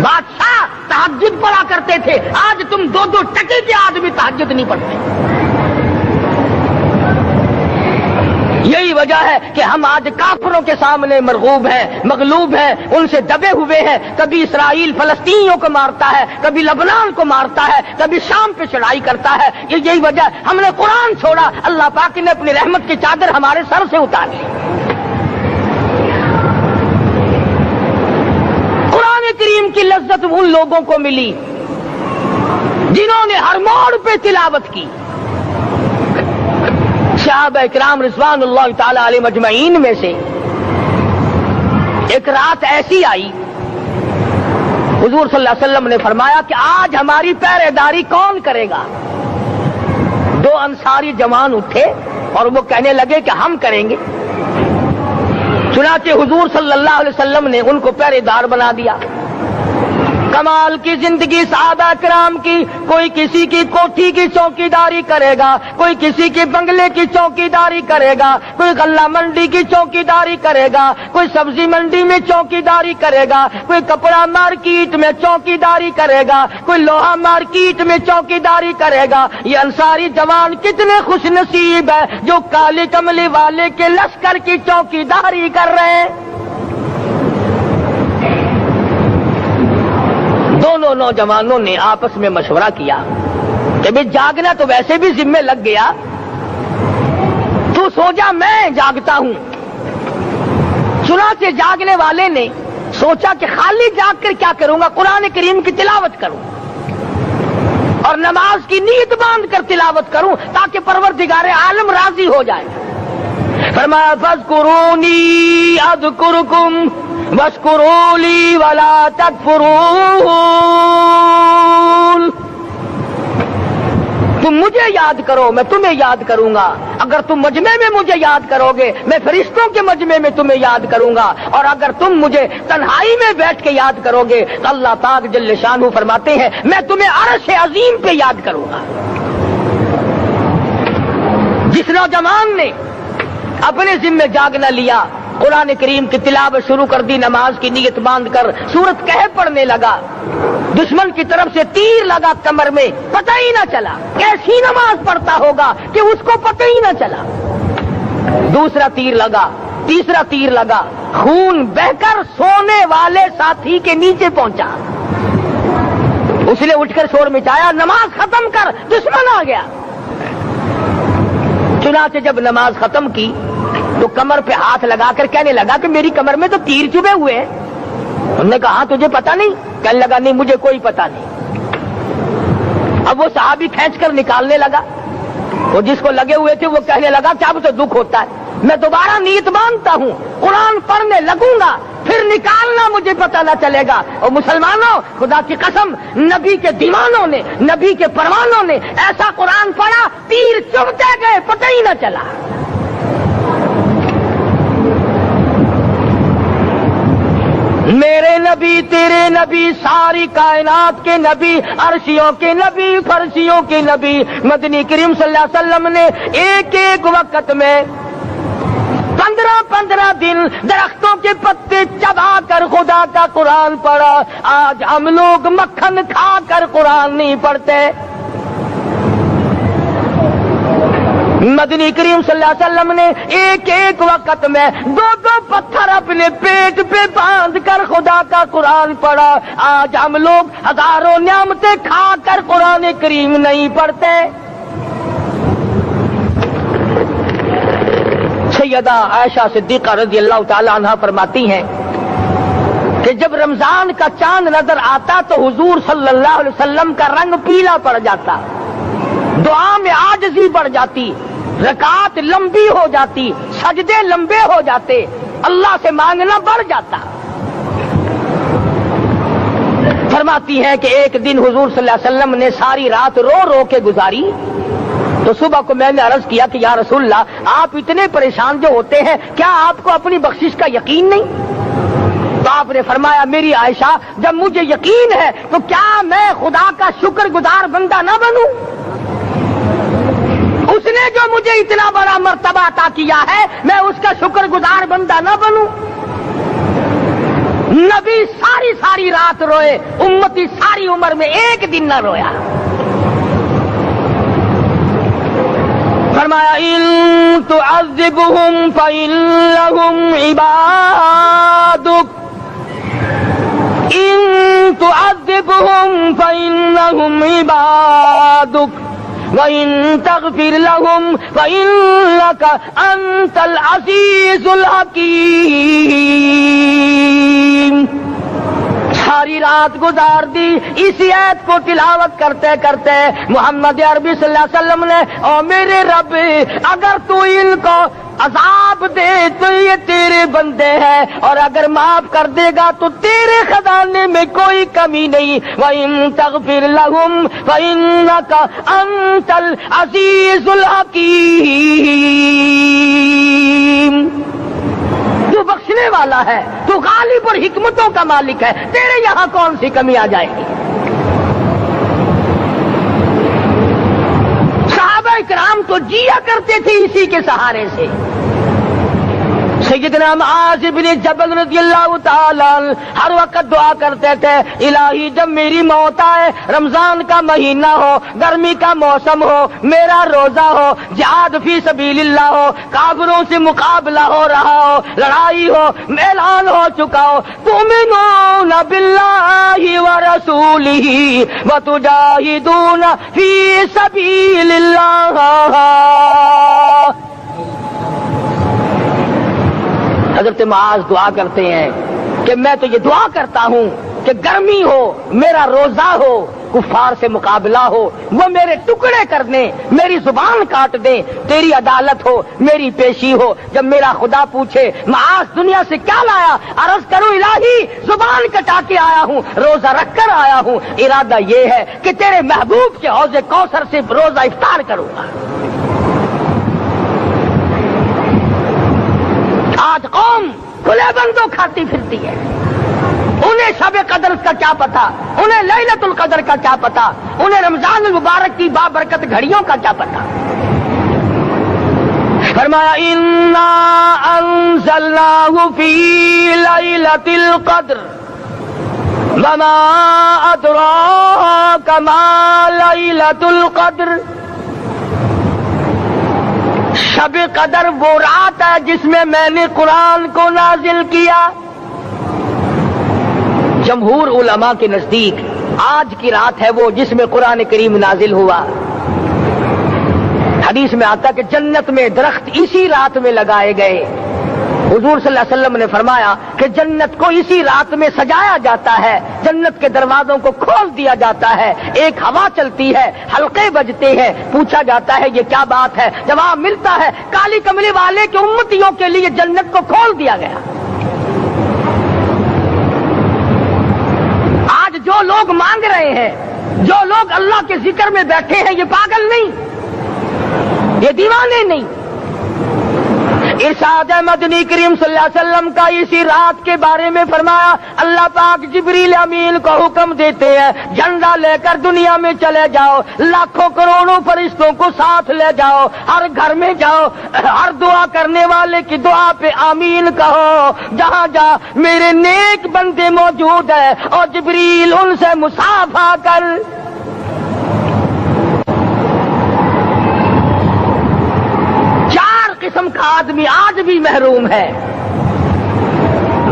بادشاہ تہجد پڑھا کرتے تھے، آج تم 2 ٹکے کے آدمی تہجد نہیں پڑھتے۔ یہی وجہ ہے کہ ہم آج کافروں کے سامنے مرغوب ہیں، مغلوب ہیں، ان سے دبے ہوئے ہیں۔ کبھی اسرائیل فلسطینیوں کو مارتا ہے، کبھی لبنان کو مارتا ہے، کبھی شام پہ چڑھائی کرتا ہے۔ یہی وجہ ہم نے قرآن چھوڑا، اللہ پاک نے اپنی رحمت کی چادر ہمارے سر سے اتار لی۔ کریم کی لذت ان لوگوں کو ملی جنہوں نے ہر موڑ پہ تلاوت کی۔ صحابہ اکرام رضوان اللہ تعالی علیہ مجمعین میں سے ایک رات ایسی آئی، حضور صلی اللہ علیہ وسلم نے فرمایا کہ آج ہماری پہرے داری کون کرے گا؟ 2 انصاری جوان اٹھے اور وہ کہنے لگے کہ ہم کریں گے۔ چنانچہ حضور صلی اللہ علیہ وسلم نے ان کو پہرے دار بنا دیا۔ کمال کی زندگی صحابہ کرام کی، کوئی کسی کی کوٹھی کی چوکیداری کرے گا، کوئی کسی کے بنگلے کی چوکیداری کرے گا، کوئی غلہ منڈی کی چوکیداری کرے گا، کوئی سبزی منڈی میں چوکیداری کرے گا، کوئی کپڑا مارکیٹ میں چوکیداری کرے گا، کوئی لوہا مارکیٹ میں چوکیداری کرے گا۔ یہ انصاری جوان کتنے خوش نصیب ہے جو کالے کملے والے کے لشکر کی چوکیداری کر رہے ہیں۔ دونوں نوجوانوں نے آپس میں مشورہ کیا کہ بھئی جاگنا تو ویسے بھی ذمہ لگ گیا، تو سو جا میں جاگتا ہوں۔ چنانچہ جاگنے والے نے سوچا کہ خالی جاگ کر کیا کروں گا، قرآن کریم کی تلاوت کروں اور نماز کی نیت باندھ کر تلاوت کروں تاکہ پروردگار عالم راضی ہو جائے۔ فرمایا فاذکرونی اذکرکم واشکروا لی ولا تکفرون، تم مجھے یاد کرو میں تمہیں یاد کروں گا، اگر تم مجمع میں مجھے یاد کرو گے میں فرشتوں کے مجمع میں تمہیں یاد کروں گا، اور اگر تم مجھے تنہائی میں بیٹھ کے یاد کرو گے تو اللہ پاک جل شانہ فرماتے ہیں میں تمہیں عرش عظیم پہ یاد کروں گا۔ جس نوجوان نے अपने जिम्मे जाग न लिया, कुरान करीम की तिलावत शुरू कर दी, नमाज की नीयत बांध कर सूरत कहफ पढ़ने लगा। दुश्मन की तरफ से तीर लगा कमर में, पता ही ना चला कैसी नमाज पढ़ता होगा कि उसको पता ही ना चला। दूसरा तीर लगा, तीसरा तीर लगा, खून बहकर सोने वाले साथी के नीचे पहुंचा। उसने उठकर शोर मचाया, नमाज खत्म कर, दुश्मन आ गया। चुनाचे जब नमाज खत्म की तो कमर पे हाथ लगाकर कहने लगा कि मेरी कमर में तो तीर चुभे हुए हैं। उन्होंने कहा तुझे पता नहीं? कहने लगा नहीं, मुझे कोई पता नहीं। अब वो सहाबी खींच कर निकालने लगा, वो जिसको लगे हुए थे वो कहने लगा क्या मुझे दुख होता है, मैं दोबारा नीयत बांधता हूँ, कुरान पढ़ने लगूंगा, फिर निकालना मुझे पता न चलेगा। और मुसलमानों, खुदा की कसम, नबी के दीवानों ने, नबी के परवानों ने ऐसा कुरान पढ़ा, तीर चुभते गए, पता ही न चला। मेरे नबी, तेरे नबी, सारी कायनात के नबी, अर्शियों के नबी, फर्शियों के नबी, मदनी करीम सल्लल्लाहु अलैहि वसल्लम ने एक एक वक्त में 15-15 दिन दरख्तों के पत्ते चबा कर खुदा का कुरान पढ़ा। आज हम लोग मक्खन खा कर कुरान नहीं पढ़ते। मदनी करीम सल्लल्लाहु अलैहि वसल्लम ने एक एक वक्त में 2-2 पत्थर अपने पेट पे बांध कर खुदा का कुरान पढ़ा। आज हम लोग हजारों नियामतें खा कर कुरान करीम नहीं पढ़ते। सैयदा आयशा सिद्दीका रज़ियल्लाहु ताला अन्हा फरमाती हैं कि जब रमजान का चांद नजर आता तो हुजूर सल्लल्लाहु अलैहि वसल्लम का रंग पीला पड़ जाता, दुआ में आजिज़ी बढ़ जाती, रकात लंबी हो जाती, सजदे लंबे हो जाते, अल्लाह से मांगना बढ़ जाता। फरमाती हैं कि एक दिन हुजूर सल्लल्लाहु अलैहि वसल्लम ने सारी रात रो रो के गुजारी, तो सुबह को मैंने अर्ज किया कि या रसूलल्लाह, आप इतने परेशान जो होते हैं, क्या आपको अपनी बख्शिश का यकीन नहीं? तो आपने फरमाया, मेरी आयशा, जब मुझे यकीन है तो क्या मैं खुदा का शुक्रगुजार बंदा न बनूं? उसने जो मुझे इतना बड़ा मर्तबा अता किया है, मैं उसका शुक्रगुजार बंदा न बनूं? नबी सारी सारी रात रोए, उम्मती सारी उम्र में एक दिन न रोया। फरमाया, इन तुअज़्ज़िबहुम फ़इन्नहुम इबादुक, इन तुअज़्ज़िबहुम फ़इन्नहुम इबादुक व इन तग़फ़िर लहुम फ़इन्नका अंतल अज़ीज़ुल हकीम। सारी रात गुजार दी इसी आयत को तिलावत करते करते। मोहम्मद अरबी सल्लल्लाहु अलैहि वसल्लम ने, ओ मेरे रब, अगर तू इनको अजाब दे तो ये तेरे बंदे हैं, और अगर माफ कर देगा तो तेरे खजाने में कोई कमी नहीं। व इन तग़फ़िर लहुम फ़इन्नका अंतल अज़ीज़ुल हकीम। तू बख्शने वाला है, तू गालिब और हिकमतों का मालिक है, तेरे यहां कौन सी कमी आ जाएगी? सहाबा इकराम तो जिया करते थे इसी के सहारे से। सैयदना मुआज़ इब्न जबल रज़ियल्लाहु ताला हर वक्त दुआ करते थे, इलाही जब मेरी मौत आए, रमजान का महीना हो, गर्मी का मौसम हो, मेरा रोजा हो, जिहाद फी सबीलिल्लाह हो, काफिरों से मुकाबला हो रहा हो, लड़ाई हो, ऐलान हो चुका हो, तुमिनूना बिल्लाहि व रसूलिही व तुजाहिदूना फी सबीलिल्लाह। हज़रत मुआज़ दुआ करते हैं कि मैं तो ये दुआ करता हूँ कि गर्मी हो, मेरा रोजा हो, कुफार से मुकाबला हो, वो मेरे टुकड़े कर दें, मेरी जुबान काट दें, तेरी अदालत हो, मेरी पेशी हो। जब मेरा खुदा पूछे मुआज़ दुनिया से क्या लाया, अर्ज करूं इलाही जुबान कटा के आया हूँ, रोजा रख कर आया हूँ, इरादा ये है कि तेरे महबूब के हौज़े कौसर से रोजा इफ्तार करूंगा। आज कौम खुले बंदों खाती फिरती है, उन्हें शब कदर का क्या पता, उन्हें लैलतुल कदर का क्या पता, उन्हें रमजान मुबारक की बाबरकत घड़ियों का क्या पता। فرمایا انا انزلناہ فی لیلۃ القدر وما ادراک ما لیلۃ القدر. شب قدر وہ رات ہے جس میں میں نے قرآن کو نازل کیا. جمہور علماء کے نزدیک آج کی رات ہے وہ جس میں قرآن کریم نازل ہوا. حدیث میں آتا کہ جنت میں درخت اسی رات میں لگائے گئے. حضور صلی اللہ علیہ وسلم نے فرمایا کہ جنت کو اسی رات میں سجایا جاتا ہے, جنت کے دروازوں کو کھول دیا جاتا ہے, ایک ہوا چلتی ہے, حلقے بجتے ہیں, پوچھا جاتا ہے یہ کیا بات ہے, جواب ملتا ہے کالی کملی والے کے امتیوں کے لیے جنت کو کھول دیا گیا. آج جو لوگ مانگ رہے ہیں, جو لوگ اللہ کے ذکر میں بیٹھے ہیں, یہ پاگل نہیں, یہ دیوانے نہیں. ارشاد مدنی کریم صلی اللہ علیہ وسلم کا اسی رات کے بارے میں فرمایا اللہ پاک جبریل امین کو حکم دیتے ہیں جھنڈا لے کر دنیا میں چلے جاؤ, لاکھوں کروڑوں فرشتوں کو ساتھ لے جاؤ, ہر گھر میں جاؤ, ہر دعا کرنے والے کی دعا پہ آمین کہو, جہاں جا میرے نیک بندے موجود ہیں اور جبریل ان سے مصافحہ کر. قسم کا آدمی آج بھی محروم ہے,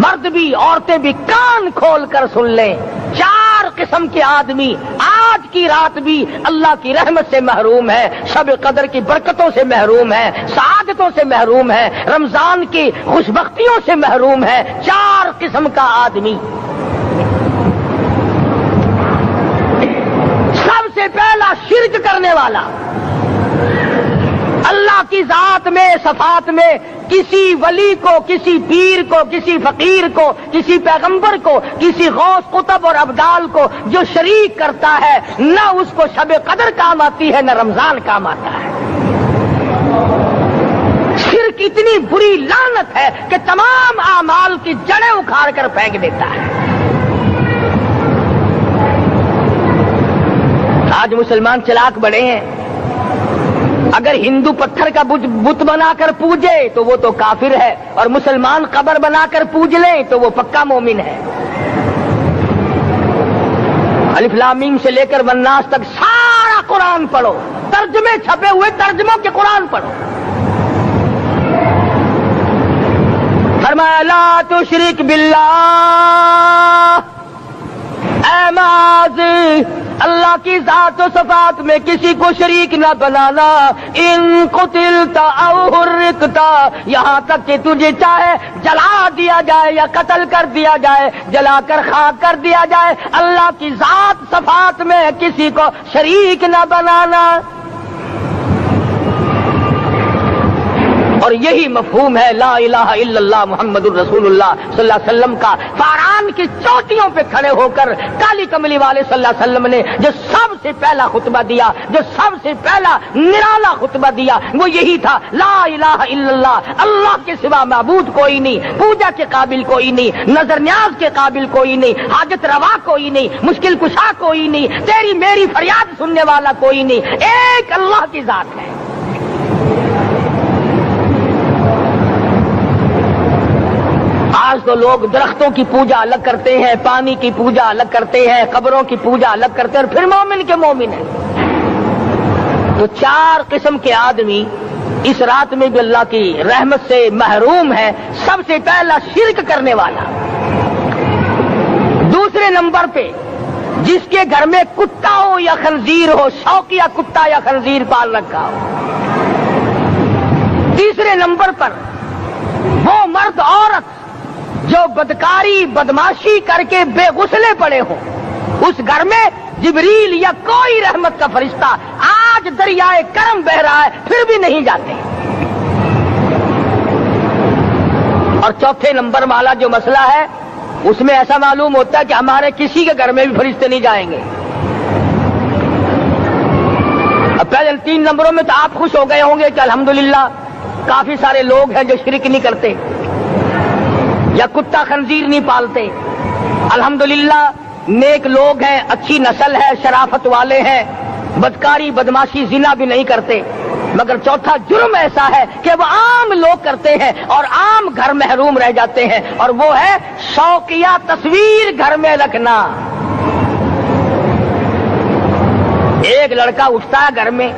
مرد بھی عورتیں بھی کان کھول کر سن لیں. 4 قسم کے آدمی آج کی رات بھی اللہ کی رحمت سے محروم ہے, شب قدر کی برکتوں سے محروم ہے, سعادتوں سے محروم ہے, رمضان کی خوشبختیوں سے محروم ہے. 4 قسم کا آدمی. سب سے پہلا شرک کرنے والا, اللہ کی ذات میں صفات میں کسی ولی کو, کسی پیر کو, کسی فقیر کو, کسی پیغمبر کو, کسی غوث قطب اور ابدال کو جو شریک کرتا ہے, نہ اس کو شب قدر کام آتی ہے نہ رمضان کام آتا ہے. شرک اتنی بری لعنت ہے کہ تمام اعمال کی جڑیں اکھاڑ کر پھینک دیتا ہے. آج مسلمان چلاک بڑے ہیں, اگر ہندو پتھر کا بت بنا کر پوجے تو وہ تو کافر ہے, اور مسلمان قبر بنا کر پوج لیں تو وہ پکا مومن ہے. الف لام میم سے لے کر والناس تک سارا قرآن پڑھو, ترجمے چھپے ہوئے ترجموں کے قرآن پڑھو. فرمایا لا تشرک باللہ, اے معاذ اللہ کی ذات و صفات میں کسی کو شریک نہ بنانا. ان قتلت او حرقت, یہاں تک کہ تجھے چاہے جلا دیا جائے یا قتل کر دیا جائے, جلا کر خاک کر دیا جائے, اللہ کی ذات صفات میں کسی کو شریک نہ بنانا. اور یہی مفہوم ہے لا الہ الا اللہ محمد الرسول اللہ صلی اللہ علیہ وسلم کا. فاران کی چوٹیوں پہ کھڑے ہو کر کالی کملی والے صلی اللہ علیہ وسلم نے جو سب سے پہلا خطبہ دیا, جو سب سے پہلا نرالا خطبہ دیا, وہ یہی تھا لا الہ الا اللہ, اللہ کے سوا معبود کوئی نہیں, پوجا کے قابل کوئی نہیں, نظر نیاز کے قابل کوئی نہیں, حاجت روا کوئی نہیں, مشکل کشا کوئی نہیں, تیری میری فریاد سننے والا کوئی نہیں, ایک اللہ کی ذات ہے. آج تو لوگ درختوں کی پوجا الگ کرتے ہیں, پانی کی پوجا الگ کرتے ہیں, قبروں کی پوجا الگ کرتے ہیں, اور پھر مومن کے مومن ہیں. تو 4 قسم کے آدمی اس رات میں بھی اللہ کی رحمت سے محروم ہے. سب سے پہلا شرک کرنے والا. دوسرے نمبر پہ جس کے گھر میں کتا ہو یا خنزیر ہو, شوقیہ کتا یا خنزیر پال رکھا ہو. تیسرے نمبر پر وہ مرد عورت جو بدکاری بدماشی کر کے بے غسلے پڑے ہوں, اس گھر میں جبریل یا کوئی رحمت کا فرشتہ آج دریائے کرم بہ رہا ہے پھر بھی نہیں جاتے. اور چوتھے نمبر والا جو مسئلہ ہے اس میں ایسا معلوم ہوتا ہے کہ ہمارے کسی کے گھر میں بھی فرشتے نہیں جائیں گے. اب پہلے 3 نمبروں میں تو آپ خوش ہو گئے ہوں گے کہ الحمدللہ کافی سارے لوگ ہیں جو شرک نہیں کرتے یا کتا خنزیر نہیں پالتے. الحمدللہ نیک لوگ ہیں, اچھی نسل ہے, شرافت والے ہیں, بدکاری بدماشی زنا بھی نہیں کرتے، مگر چوتھا جرم ایسا ہے کہ وہ عام لوگ کرتے ہیں اور عام گھر محروم رہ جاتے ہیں، اور وہ ہے شوقیہ تصویر گھر میں رکھنا۔ ایک لڑکا اٹھتا ہے گھر میں،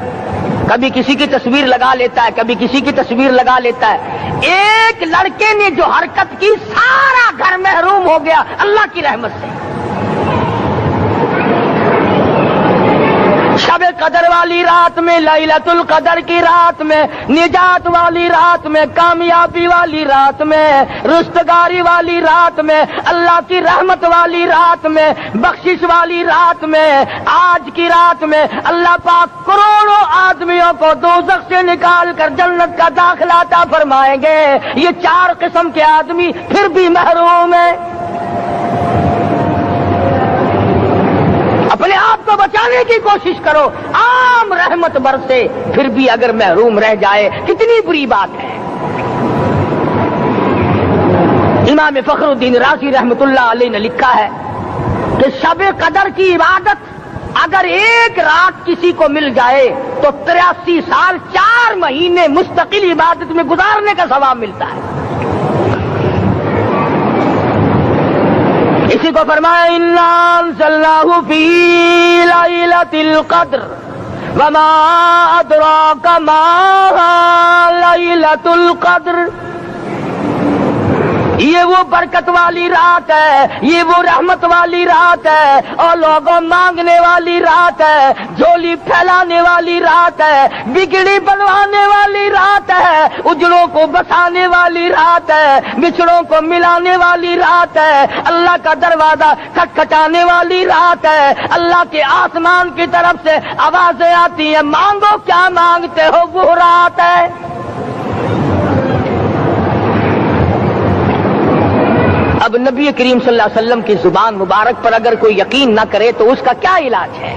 کبھی کسی کی تصویر لگا لیتا ہے، کبھی کسی کی تصویر لگا لیتا ہے۔ ایک لڑکے نے جو حرکت کی، سارا گھر محروم ہو گیا اللہ کی رحمت سے۔ شب قدر والی رات میں، لیلۃ القدر کی رات میں، نجات والی رات میں، کامیابی والی رات میں، رستگاری والی رات میں، اللہ کی رحمت والی رات میں، بخشش والی رات میں، آج کی رات میں اللہ پاک کروڑوں آدمیوں کو دوزخ سے نکال کر جنت کا داخلہ عطا فرمائیں گے۔ یہ 4 قسم کے آدمی پھر بھی محروم ہیں۔ اپنے آپ کو بچانے کی کوشش کرو، عام رحمت برسے پھر بھی اگر محروم رہ جائے کتنی بری بات ہے۔ امام فخر الدین رازی رحمت اللہ علیہ نے لکھا ہے کہ شب قدر کی عبادت اگر ایک رات کسی کو مل جائے تو 83 سال 4 مہینے مستقل عبادت میں گزارنے کا ثواب ملتا ہے۔ اسی کو فرمایا اِنَّا أَنزَلْنَاهُ فِي لَيْلَةِ الْقَدْرِ وَمَا أَدْرَاكَ مَا لَيْلَةُ الْقَدْرِ۔ یہ وہ برکت والی رات ہے، یہ وہ رحمت والی رات ہے، اور لوگوں مانگنے والی رات ہے، جھولی پھیلانے والی رات ہے، بگڑی بنوانے والی رات ہے، اجڑوں کو بسانے والی رات ہے، بچڑوں کو ملانے والی رات ہے، اللہ کا دروازہ کھٹکھٹانے والی رات ہے، اللہ کے آسمان کی طرف سے آوازیں آتی ہیں، مانگو کیا مانگتے ہو، وہ رات ہے۔ اب نبی کریم صلی اللہ علیہ وسلم کی زبان مبارک پر اگر کوئی یقین نہ کرے تو اس کا کیا علاج ہے؟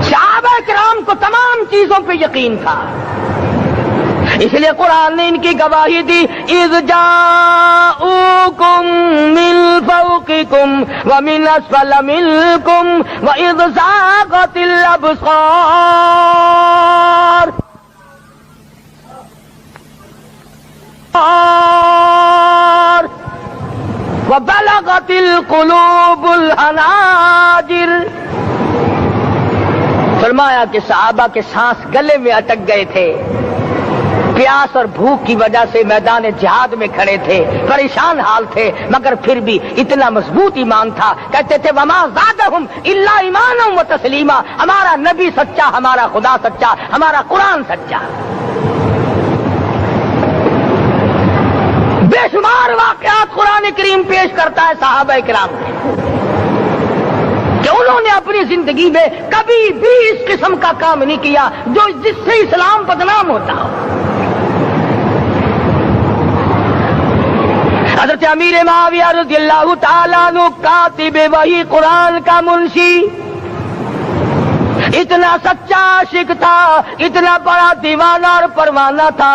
صحابہ کرام کو تمام چیزوں پہ یقین تھا، اس لیے قرآن نے ان کی گواہی دی، اذ جاءوکم من فوقکم ومن اسفل منکم واذ زاغت الابصار وبلغت القلوب الحناجر۔ فرمایا کہ صحابہ کے سانس گلے میں اٹک گئے تھے، پیاس اور بھوک کی وجہ سے میدان جہاد میں کھڑے تھے، پریشان حال تھے، مگر پھر بھی اتنا مضبوط ایمان تھا، کہتے تھے وما زادہم الا ایمانا و تسلیما، ہمارا نبی سچا، ہمارا خدا سچا، ہمارا قرآن سچا۔ بے شمار واقعات قرآن کریم پیش کرتا ہے صحابہ کرام کے کہ انہوں نے اپنی زندگی میں کبھی بھی اس قسم کا کام نہیں کیا جو جس سے اسلام بدنام ہوتا ہو۔ حضرت امیر معاویہ رضی اللہ تعالیٰ عنہ کاتب وحی قرآن کا منشی، اتنا سچا عاشق تھا، اتنا بڑا دیوانہ اور پروانہ تھا،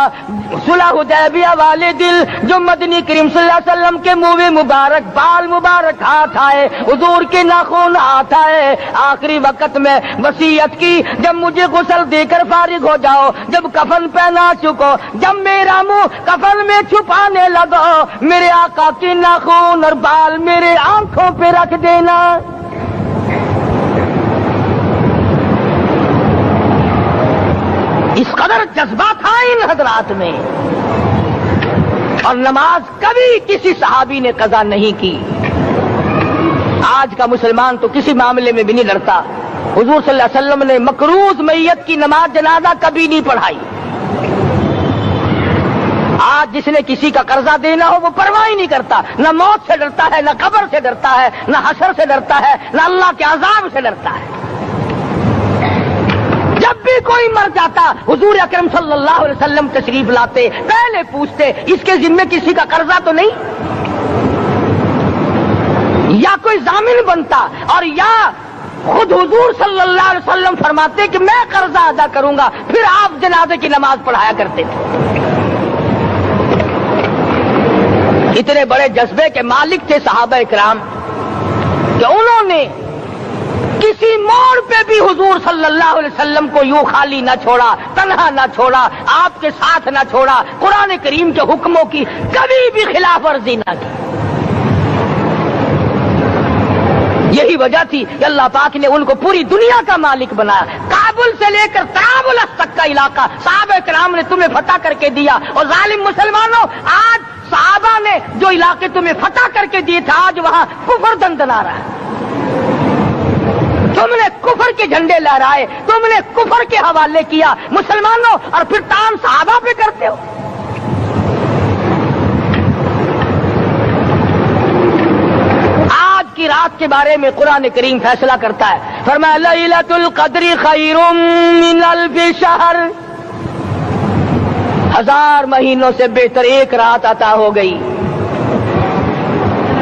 صلح حدیبیہ والے دل جو مدنی کریم صلی اللہ علیہ وسلم کے منہ مبارک، بال مبارک ہاتھ آئے، حضور کے ناخن ہاتھ آئے، آخری وقت میں وصیت کی جب مجھے غسل دے کر فارغ ہو جاؤ، جب کفن پہنا چکو، جب میرا منہ کفن میں چھپانے لگو، میرے آقا کے ناخن اور بال میرے آنکھوں پہ رکھ دینا۔ اس قدر جذبہ تھا ان حضرات میں، اور نماز کبھی کسی صحابی نے قضا نہیں کی۔ آج کا مسلمان تو کسی معاملے میں بھی نہیں ڈرتا، حضور صلی اللہ علیہ وسلم نے مقروض میت کی نماز جنازہ کبھی نہیں پڑھائی۔ آج جس نے کسی کا قرضہ دینا ہو وہ پرواہ ہی نہیں کرتا، نہ موت سے ڈرتا ہے، نہ قبر سے ڈرتا ہے، نہ حشر سے ڈرتا ہے، نہ اللہ کے عذاب سے ڈرتا ہے۔ جب بھی کوئی مر جاتا حضور اکرم صلی اللہ علیہ وسلم تشریف لاتے، پہلے پوچھتے اس کے ذمے کسی کا قرضہ تو نہیں، یا کوئی ضامن بنتا، اور یا خود حضور صلی اللہ علیہ وسلم فرماتے کہ میں قرضہ ادا کروں گا، پھر آپ جنازے کی نماز پڑھایا کرتے تھے۔ اتنے بڑے جذبے کے مالک تھے صحابہ کرام کہ انہوں نے کس کسی موڑ پہ بھی حضور صلی اللہ علیہ وسلم کو یوں خالی نہ چھوڑا، تنہا نہ چھوڑا، آپ کے ساتھ نہ چھوڑا، قرآن کریم کے حکموں کی کبھی بھی خلاف ورزی نہ کی۔ یہی وجہ تھی کہ اللہ پاک نے ان کو پوری دنیا کا مالک بنایا۔ کابل سے لے کر طرابلس تک کا علاقہ صحابہ کرام نے تمہیں فتح کر کے دیا، اور ظالم مسلمانوں آج صحابہ نے جو علاقے تمہیں فتح کر کے دیے تھے آج وہاں کفر دندنا رہا ہے۔ تم نے کفر کے جھنڈے لہرائے، تم نے کفر کے حوالے کیا مسلمانوں، اور پھر تان صحابہ پہ کرتے ہو۔ کی رات کے بارے میں قرآن کریم فیصلہ کرتا ہے، فرمایا لیلۃ القدر خیر من الف شہر، 1000 مہینوں سے بہتر ایک رات عطا ہو گئی۔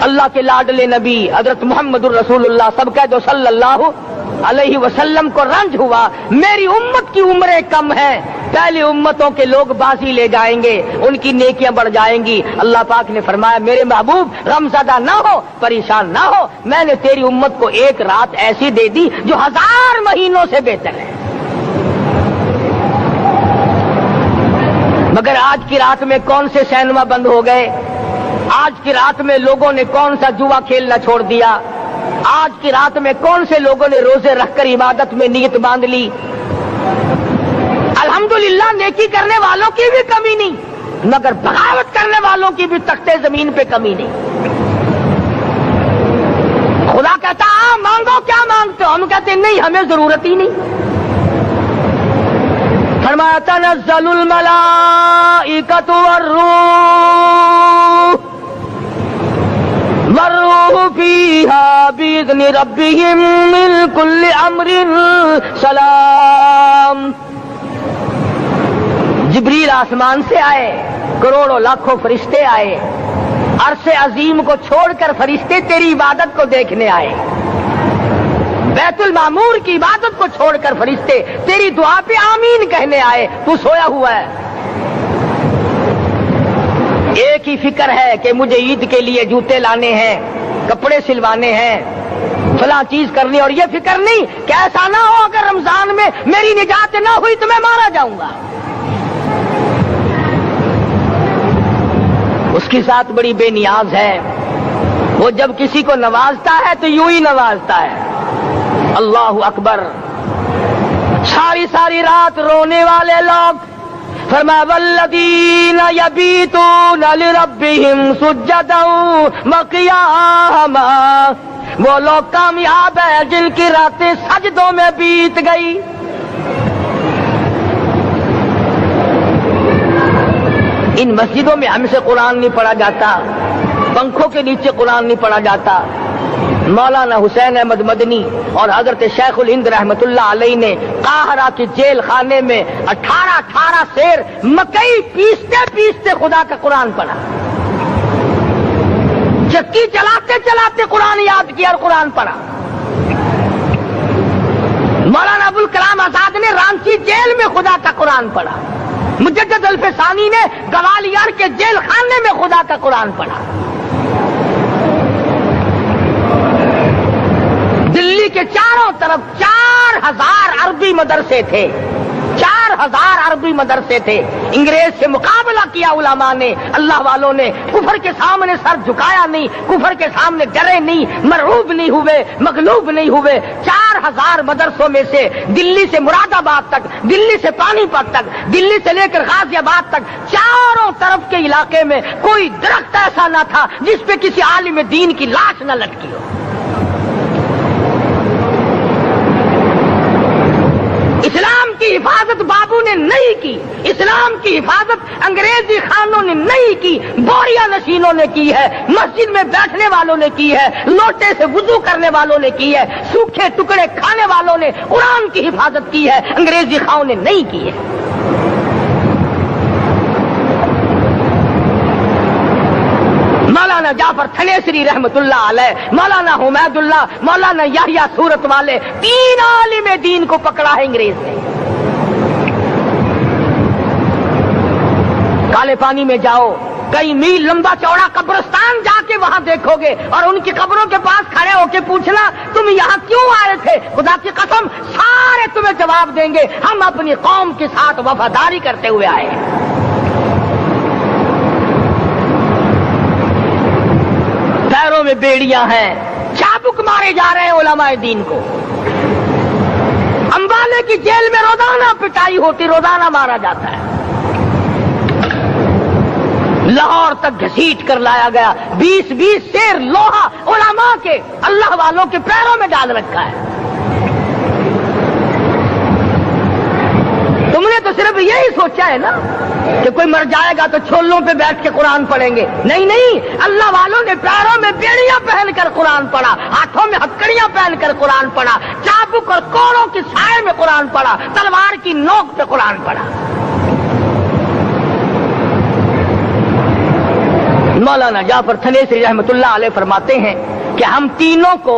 اللہ کے لاڈلے نبی حضرت محمد الرسول اللہ سب کہہ دو صلی اللہ علیہ وسلم کو رنج ہوا، میری امت کی عمریں کم ہیں، پہلی امتوں کے لوگ بازی لے جائیں گے، ان کی نیکیاں بڑھ جائیں گی۔ اللہ پاک نے فرمایا میرے محبوب غمزدہ نہ ہو، پریشان نہ ہو، میں نے تیری امت کو ایک رات ایسی دے دی جو 1000 مہینوں سے بہتر ہے۔ مگر آج کی رات میں کون سے سینما بند ہو گئے، آج کی رات میں لوگوں نے کون سا جوا کھیلنا چھوڑ دیا، آج کی رات میں کون سے لوگوں نے روزے رکھ کر عبادت میں نیت باندھ لی۔ الحمدللہ نیکی کرنے والوں کی بھی کمی نہیں، مگر بغاوت کرنے والوں کی بھی تختے زمین پہ کمی نہیں۔ خدا کہتا مانگو کیا مانگتے ہو، ہم کہتے نہیں ہمیں ضرورت ہی نہیں۔ فرمایا تنزل الملائکۃ والروح فیہا بإذن ربہم من کل امر سلام۔ جبریل آسمان سے آئے، کروڑوں لاکھوں فرشتے آئے، عرش عظیم کو چھوڑ کر فرشتے تیری عبادت کو دیکھنے آئے، بیت المعمور کی عبادت کو چھوڑ کر فرشتے تیری دعا پہ آمین کہنے آئے، تو سویا ہوا ہے۔ ایک ہی فکر ہے کہ مجھے عید کے لیے جوتے لانے ہیں، کپڑے سلوانے ہیں، فلاں چیز کرنی، اور یہ فکر نہیں کہ ایسا نہ ہو اگر رمضان میں میری نجات نہ ہوئی تو میں مارا جاؤں گا۔ اس کی ذات بڑی بے نیاز ہے، وہ جب کسی کو نوازتا ہے تو یوں ہی نوازتا ہے۔ اللہ اکبر۔ ساری ساری رات رونے والے لوگ، فرمایا والذین یبیتون لربہم سجدا وقیاما، وہ لوگ کامیاب ہیں جن کی راتیں سجدوں میں بیت گئی۔ ان مسجدوں میں ہم سے قرآن نہیں پڑھا جاتا، پنکھوں کے نیچے قرآن نہیں پڑھا جاتا۔ مولانا حسین احمد مدنی اور حضرت شیخ الہند رحمت اللہ علیہ نے قاہرہ کے جیل خانے میں 18 سیر مکئی پیستے پیستے خدا کا قرآن پڑھا، چکی چلاتے چلاتے قرآن یاد کیا اور قرآن پڑھا۔ مولانا ابوالکلام آزاد نے رانچی جیل میں خدا کا قرآن پڑھا، مجدد الفسانی نے گوالیار کے جیل خانے میں خدا کا قرآن پڑھا۔ دلی کے چاروں طرف 4000 عربی مدرسے تھے، 4000 عربی مدرسے تھے۔ انگریز سے مقابلہ کیا علماء نے، اللہ والوں نے، کفر کے سامنے سر جھکایا نہیں، کفر کے سامنے ڈرے نہیں، مرعوب نہیں ہوئے، مغلوب نہیں ہوئے۔ 4000 مدرسوں میں سے دلی سے مراد آباد تک، دلی سے پانی پت تک، دلی سے لے کر غازی آباد تک، چاروں طرف کے علاقے میں کوئی درخت ایسا نہ تھا جس پہ کسی عالم دین کی لاش نہ لٹکی ہو۔ اسلام کی حفاظت بابو نے نہیں کی، اسلام کی حفاظت انگریزی خانوں نے نہیں کی، بوریا نشینوں نے کی ہے، مسجد میں بیٹھنے والوں نے کی ہے، لوٹے سے وضو کرنے والوں نے کی ہے، سوکھے ٹکڑے کھانے والوں نے قرآن کی حفاظت کی ہے، انگریزی خانوں نے نہیں کی ہے۔ مولانا جعفر تھنیسری رحمت اللہ علیہ، مولانا حمید اللہ، مولانا یحییٰ صورت والے، 3 عالم دین کو پکڑا ہے انگریز نے۔ کالے پانی میں جاؤ، कई मील लंबा चौड़ा कब्रिस्तान जाके वहां देखोगे और उनकी कब्रों के पास खड़े होके पूछना तुम यहाँ क्यों आए थे, खुदा की कसम सारे तुम्हें जवाब देंगे हम अपनी कौम के साथ वफादारी करते हुए आए हैं। पैरों में बेड़ियां हैं, चाबुक मारे जा रहे हैं उलमाए दीन को। अंबाले की जेल में रोजाना पिटाई होती, रोजाना मारा जाता है। लाहौर तक घसीट कर लाया गया, 20-20 शेर लोहा उलमा के अल्लाह वालों के पैरों में डाल रखा है। तुमने तो सिर्फ यही सोचा है ना कि कोई मर जाएगा तो छोलों पे बैठ के कुरान पढ़ेंगे। नहीं नहीं, अल्लाह वालों ने पैरों में बेड़ियां पहनकर कुरान पढ़ा, हाथों में हथकड़ियां पहनकर कुरान पढ़ा, चाबुक और कोड़ों की साए में कुरान पढ़ा, तलवार की नोक पे कुरान पढ़ा। मौलाना जाफर थनेसरी रहमतुल्लाह अलैह फरमाते हैं कि हम तीनों को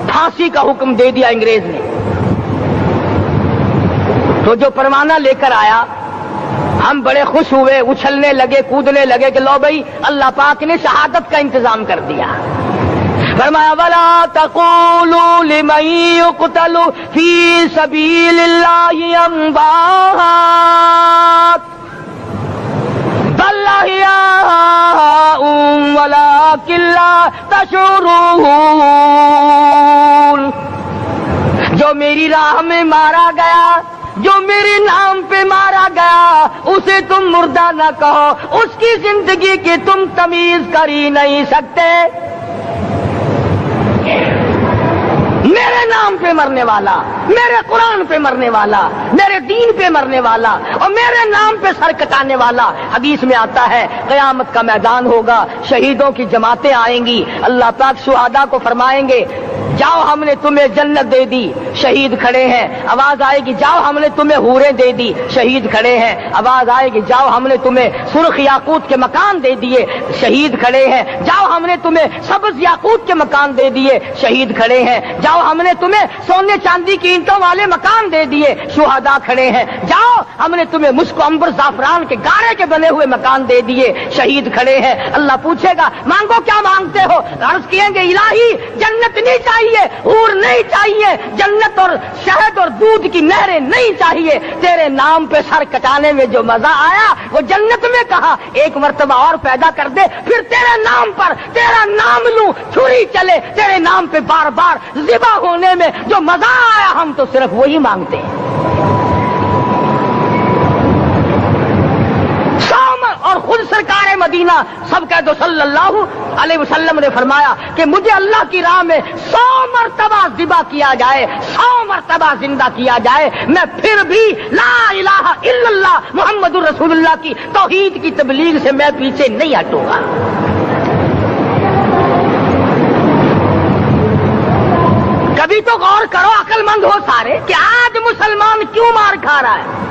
फांसी का हुक्म दे दिया अंग्रेज ने। तो जो परवाना लेकर आया हम बड़े खुश हुए, उछलने लगे, कूदने लगे कि लो भाई अल्लाह पाक ने शहादत का इंतजाम कर दिया। फरमाया वला तक़ूलू लिमन युक़तलु फी सबीलिल्लाहि अम्वात बल अहयाउम वलाकिन ला तशऊरून। जो मेरी राह में मारा गया, जो मेरे नाम पे मारा गया, उसे तुम मुर्दा न कहो, उसकी जिंदगी की तुम तमीज कर ही नहीं सकते। मेरे नाम पे मरने वाला, मेरे कुरान पे मरने वाला, मेरे दीन पे मरने वाला और मेरे नाम पे सर कटाने वाला। हदीस में आता है क़यामत का मैदान होगा, शहीदों की जमातें आएंगी, अल्लाह पाक शुहादा को फरमाएंगे जाओ हमने तुम्हें जन्नत दे दी, शहीद खड़े हैं। आवाज आएगी जाओ हमने तुम्हें हूरें दे दी, शहीद खड़े हैं। आवाज आएगी जाओ हमने तुम्हें सुर्ख याकूत के मकान दे दिए, शहीद खड़े हैं। जाओ हमने तुम्हें सब्ज याकूत के मकान दे दिए, शहीद खड़े हैं। जाओ हमने तुम्हें सोने चांदी की ईंटों वाले मकान दे दिए, शुहादा खड़े हैं। जाओ हमने तुम्हें मुश्क अंबर जाफरान के गारे के बने हुए मकान दे दिए, शहीद खड़े हैं। अल्लाह पूछेगा मांगो क्या मांगते हो? अर्ज किएंगे इलाही जन्नत नहीं चाहिए, हूर नहीं चाहिए, जन्नत और शहद और दूध की नहरें नहीं चाहिए, तेरे नाम पे सर कटाने में जो मजा आया वो जन्नत में कहा, एक मर्तबा और पैदा कर दे, फिर तेरे नाम पर तेरा नाम लूं, छुरी चले तेरे नाम पे बार बार ज़िबा होने में जो मजा आया, हम तो सिर्फ वही मांगते हैं। और खुद सरकार मदीना सब कह दो सल्लल्लाहु अलैहि वसल्लम ने फरमाया कि मुझे अल्लाह की राह में 100 मरतबा ज़िबा किया जाए, 100 मरतबा जिंदा किया जाए, मैं फिर भी ला इलाहा इल्लल्लाह मुहम्मदुर रसूलुल्लाह की तौहीद की तबलीग से मैं पीछे नहीं हटूंगा। कभी तो गौर करो अक्लमंद हो सारे कि आज मुसलमान क्यों मार खा रहा है।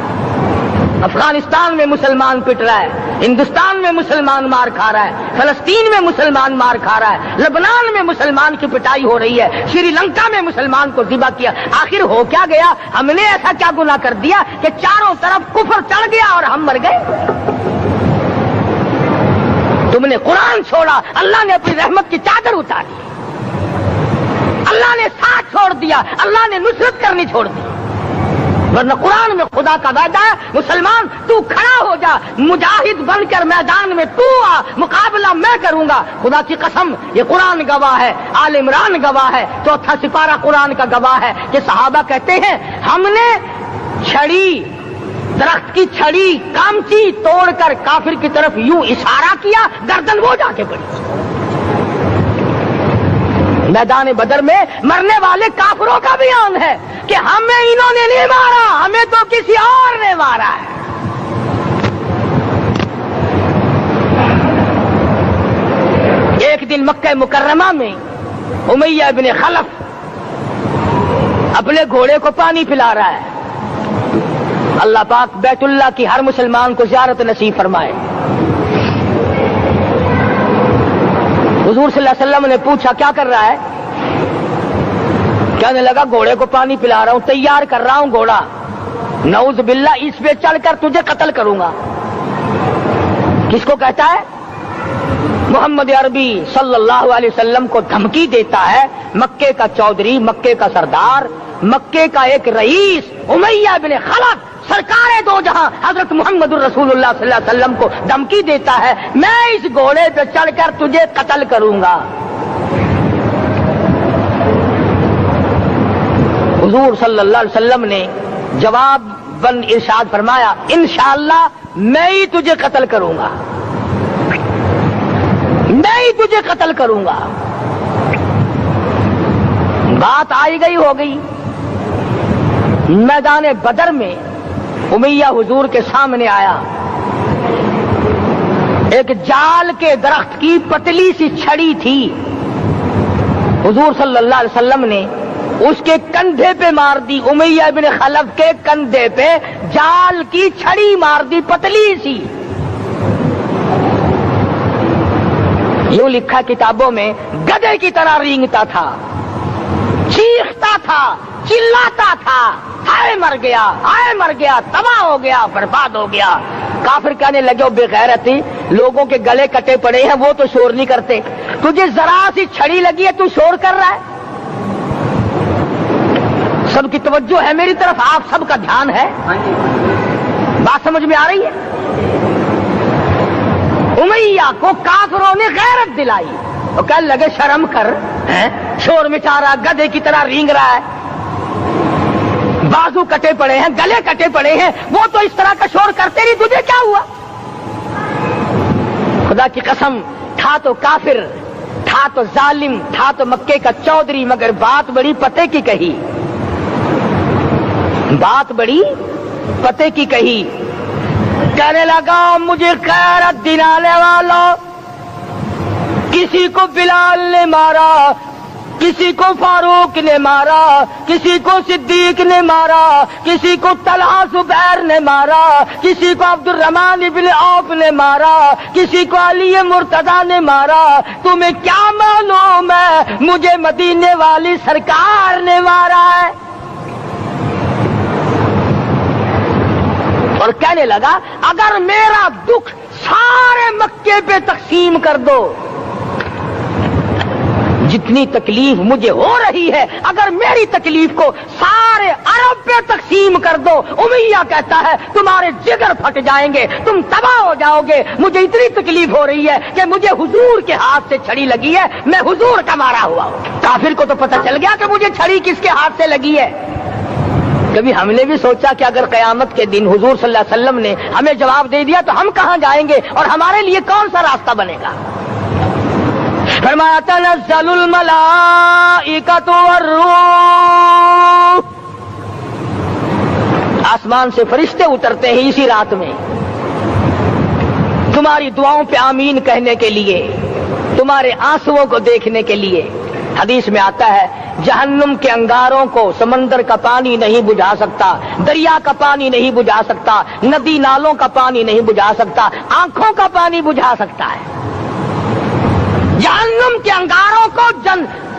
अफगानिस्तान में मुसलमान पिट रहा है, हिंदुस्तान में मुसलमान मार खा रहा है, फलस्तीन में मुसलमान मार खा रहा है, लेबनान में मुसलमान की पिटाई हो रही है, श्रीलंका में मुसलमान को ज़िबा किया। आखिर हो क्या गया? हमने ऐसा क्या गुनाह कर दिया कि चारों तरफ कुफर चढ़ गया और हम मर गए? तुमने कुरान छोड़ा, अल्लाह ने अपनी रहमत की चादर उतारी, अल्लाह ने साथ छोड़ दिया, अल्लाह ने नुसरत करनी छोड़ दी। वरना कुरान में खुदा का वादा है मुसलमान तू खड़ा हो जा, मुजाहिद बनकर मैदान में तू आ, मुकाबला मैं करूंगा। खुदा की कसम ये कुरान गवाह है, आल इमरान गवाह है, चौथा सिपारा कुरान का गवाह है कि सहाबा कहते हैं हमने छड़ी, दरख्त की छड़ी कामची तोड़कर काफिर की तरफ यूं इशारा किया, गर्दन वो जाके पड़ी। मैदान बदर में मरने वाले काफिरों का बयान है कि हमें इन्होंने नहीं मारा, हमें तो किसी और ने मारा है। एक दिन मक्का मुकर्रमा में उमैया इब्न खलफ अपने घोड़े को पानी पिला रहा है। अल्लाह पाक बैतुल्लाह की हर मुसलमान को ज़ियारत नसीब फरमाए। हुजूर सल्लल्लाहु अलैहि वसल्लम ने पूछा क्या कर रहा है? कहने लगा घोड़े को पानी पिला रहा हूं, तैयार कर रहा हूं घोड़ा, नऊज बिल्ला इस पे चढ़कर तुझे कत्ल करूंगा। किसको कहता है? मोहम्मद अरबी सल्लल्लाहु अलैहि वसल्लम को धमकी देता है, मक्के का चौधरी, मक्के का सरदार, मक्के का एक रईस उमैया बिन खलफ सरकारे दो जहां हजरत मोहम्मद रसूलुल्लाह सल्लल्लाहु अलैहि वसल्लम को धमकी देता है, मैं इस घोड़े पे चढ़कर तुझे कत्ल करूंगा। हुजूर सल्लल्लाहु अलैहि वसल्लम ने जवाब बन इरशाद फरमाया, इंशाअल्लाह मैं ही तुझे कत्ल करूंगा, मैं ही तुझे कत्ल करूंगा। बात आई गई हो गई। मैदान बदर में उमैया हुजूर के सामने आया, एक जाल के दरख्त की पतली सी छड़ी थी। हुजूर सल्लल्लाहु अलैहि वसल्लम ने उसके कंधे पे मार दी, उमैया बिन खलफ के कंधे पे जाल की छड़ी मार दी, पतली सी। यूं लिखा किताबों में, गधे की तरह रेंगता था, चीखता था, चिल्लाता था, हाय मर गया, हाय मर गया, तबाह हो गया, बर्बाद हो गया। काफिर कहने लगे, बेगैरती, लोगों के गले कटे पड़े हैं, वो तो शोर नहीं करते, तुझे जरा सी छड़ी लगी है, तू शोर कर रहा है। सबकी तवज्जो है मेरी तरफ, आप सबका ध्यान है, बात समझ में आ रही है। उमैया को काफिरों ने गैरत दिलाई, वो कहने लगे शर्म कर, शोर मचा रहा, गधे की तरह रेंग रहा है, बाजू कटे पड़े हैं, गले कटे पड़े हैं, वो तो इस तरह का शोर करते नहीं, तुझे क्या हुआ? खुदा की कसम, था तो काफिर, था तो जालिम, था तो मक्के का चौधरी, मगर बात बड़ी पते की कही, बात बड़ी पते की कही। कहने लगा, मुझे गैरत दिलाने वालों, किसी को बिलाल ने मारा, किसी को फारूक ने मारा, किसी को सिद्दीक ने मारा, किसी को तलहा जुबैर ने मारा, किसी को अब्दुर्रहमान इब्न औफ ने मारा, किसी को अली मुर्तजा ने मारा, तुम्हें क्या मालूम है मुझे मदीने वाली सरकार ने मारा है। और कहने लगा, अगर मेरा दुख सारे मक्के पे तकसीम कर दो, जितनी तकलीफ मुझे हो रही है, अगर मेरी तकलीफ को सारे अरब पे तकसीम कर दो, उमैया कहता है तुम्हारे जिगर फट जाएंगे, तुम तबाह हो जाओगे। मुझे इतनी तकलीफ हो रही है कि मुझे हुजूर के हाथ से छड़ी लगी है, मैं हुजूर का मारा हुआ हूं। काफिर को तो पता चल गया कि मुझे छड़ी किसके हाथ से लगी है। कभी हमने भी सोचा कि अगर कयामत के दिन हुजूर सल्लल्लाहु अलैहि वसल्लम ने हमें जवाब दे दिया तो हम कहां जाएंगे और हमारे लिए कौन सा रास्ता बनेगा? फरमाया, तनज़्ज़लुल मलाइकतु वर्रूह, आसमान से फरिश्ते उतरते हैं इसी रात में, तुम्हारी दुआओं पे आमीन कहने के लिए, तुम्हारे आंसुओं को देखने के लिए। हदीस में आता है, जहन्नुम के अंगारों को समंदर का पानी नहीं बुझा सकता, दरिया का पानी नहीं बुझा सकता, नदी नालों का पानी नहीं बुझा सकता, आंखों का पानी बुझा सकता है। जहन्नुम के अंगारों को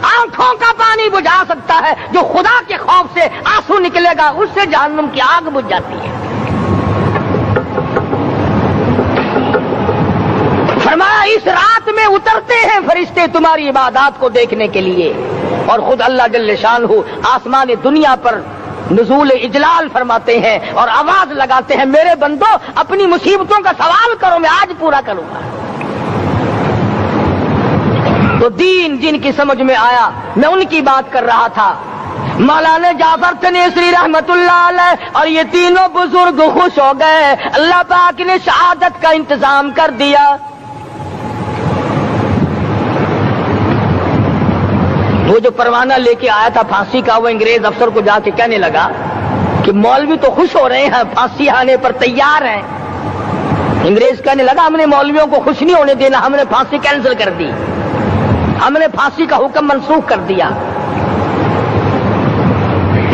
आंखों का पानी बुझा सकता है, जो खुदा के खौफ से आंसू निकलेगा उससे जहन्नुम की आग बुझ जाती है। फरमाया, इस रात में उतरते हैं फरिश्ते तुम्हारी इबादत को देखने के लिए, और खुद अल्लाह जल्ले शानहू आसमान दुनिया पर नुज़ूल इजलाल फरमाते हैं और आवाज लगाते हैं, मेरे बंदो अपनी मुसीबतों का सवाल करो, मैं आज पूरा करूंगा। तो दीन जिनकी समझ में आया, मैं उनकी बात कर रहा था। मौलाना जाफर तनेसरी रहमतुल्लाह अलैह और ये तीनों बुजुर्ग खुश हो गए, अल्लाह पाक ने शहादत का इंतजाम कर दिया। वो जो परवाना लेके आया था फांसी का, वो अंग्रेज अफसर को जाके कहने लगा कि मौलवी तो खुश हो रहे हैं, फांसी आने पर तैयार हैं। अंग्रेज कहने लगा, हमने मौलवियों को खुश नहीं होने देना, हमने फांसी कैंसिल कर दी, हमने फांसी का हुक्म मनसूख कर दिया।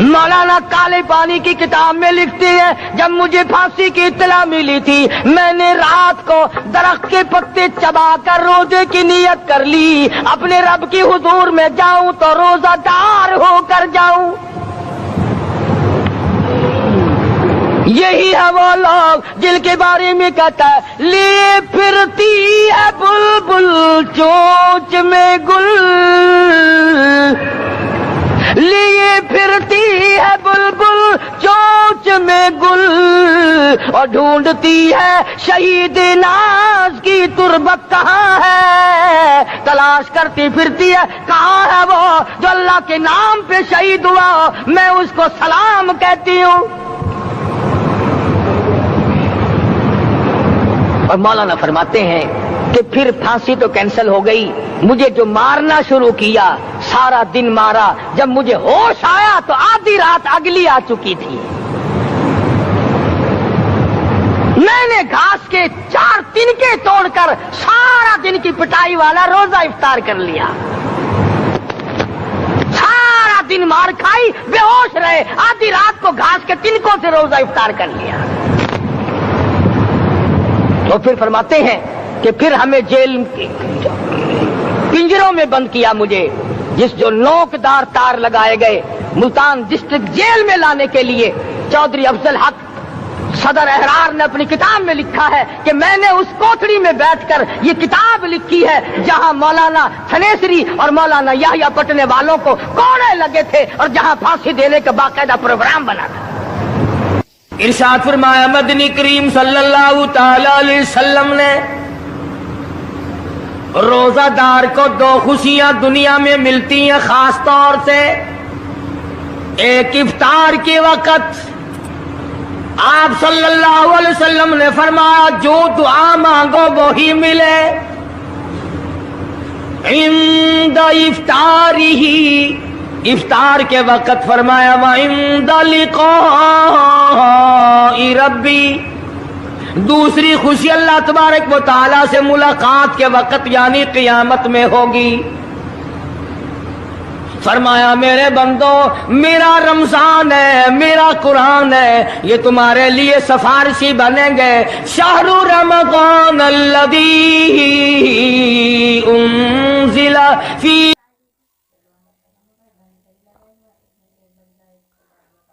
मौलाना काले पानी की किताब में लिखते हैं, जब मुझे फांसी की इत्तला मिली थी, मैंने रात को दरख्त के पत्ते चबाकर रोजे की नियत कर ली, अपने रब की हुजूर में जाऊं तो रोजादार होकर जाऊं। यही है वो लोग जिनके बारे में कहता है, लिए फिरती है बुलबुल चोंच में गुल, लिए फिरती है बुलबुल चोंच में गुल, और ढूंढती है शहीद नाज की तुरबत कहाँ है, तलाश करती फिरती है कहाँ है वो जो अल्लाह के नाम पे शहीद हुआ, मैं उसको सलाम कहती हूँ। और मौलाना फरमाते हैं कि फिर फांसी तो कैंसिल हो गई, मुझे जो मारना शुरू किया सारा दिन मारा, जब मुझे होश आया तो आधी रात अगली आ चुकी थी। मैंने घास के 4 तिनके तोड़कर सारा दिन की पिटाई वाला रोजा इफ्तार कर लिया। सारा दिन मार खाई, बेहोश रहे, आधी रात को घास के तिनकों से रोजा इफ्तार कर लिया। तो फिर फरमाते हैं कि फिर हमें जेल पिंजरों में बंद किया, मुझे जिस जो नोकदार तार लगाए गए मुल्तान डिस्ट्रिक्ट जेल में लाने के लिए। चौधरी अफजल हक सदर अहरार ने अपनी किताब में लिखा है कि मैंने उस कोठड़ी में बैठकर ये किताब लिखी है जहां मौलाना थनेसरी और मौलाना याहिया पटने वालों को कोड़े लगे थे और जहां फांसी देने का बाकायदा प्रोग्राम बना था। इरशाद फरमाया मदनी करीम सल्लल्लाहु ताला अलैहि वसल्लम ने, रोजादार को 2 खुशियां दुनिया में मिलती हैं खास तौर से। एक इफ्तार के वक़्त आप सल्लल्लाहु अलैहि वसल्लम ने फरमाया जो दुआ मांगो वो ही मिले। इंदा इफ्तारिही, इफ्तार के वक़्त फरमाया व इंदा लिक़ाई रब्बी, दूसरी खुशी अल्लाह तबारक व तआला से मुलाकात के वक़्त यानी क़यामत में होगी। फरमाया मेरे बंदो, मेरा रमजान है, मेरा कुरान है, ये तुम्हारे लिए सफारशी बनेंगे। शहरु रमज़ान अल्लज़ी उन्ज़िला फी।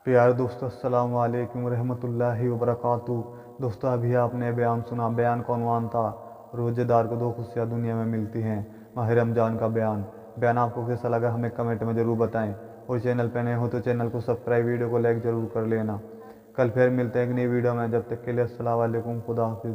प्यारे दोस्तों, अस्सलाम वालेकुम रहमतुल्लाहि व बरकातुहू। दोस्तों, अभी आपने बयान सुना। बयान का उन्वान था रोजेदार को 2 खुशियाँ दुनिया में मिलती हैं, माह रमजान का बयान। बयान आपको कैसा लगा हमें कमेंट में ज़रूर बताएं, और चैनल पे नए हो तो चैनल को सब्सक्राइब, वीडियो को लाइक ज़रूर कर लेना। कल फिर मिलते हैं एक नई वीडियो में, जब तक के लिए अस्सलाम वालेकुम, खुदा हाफिज़।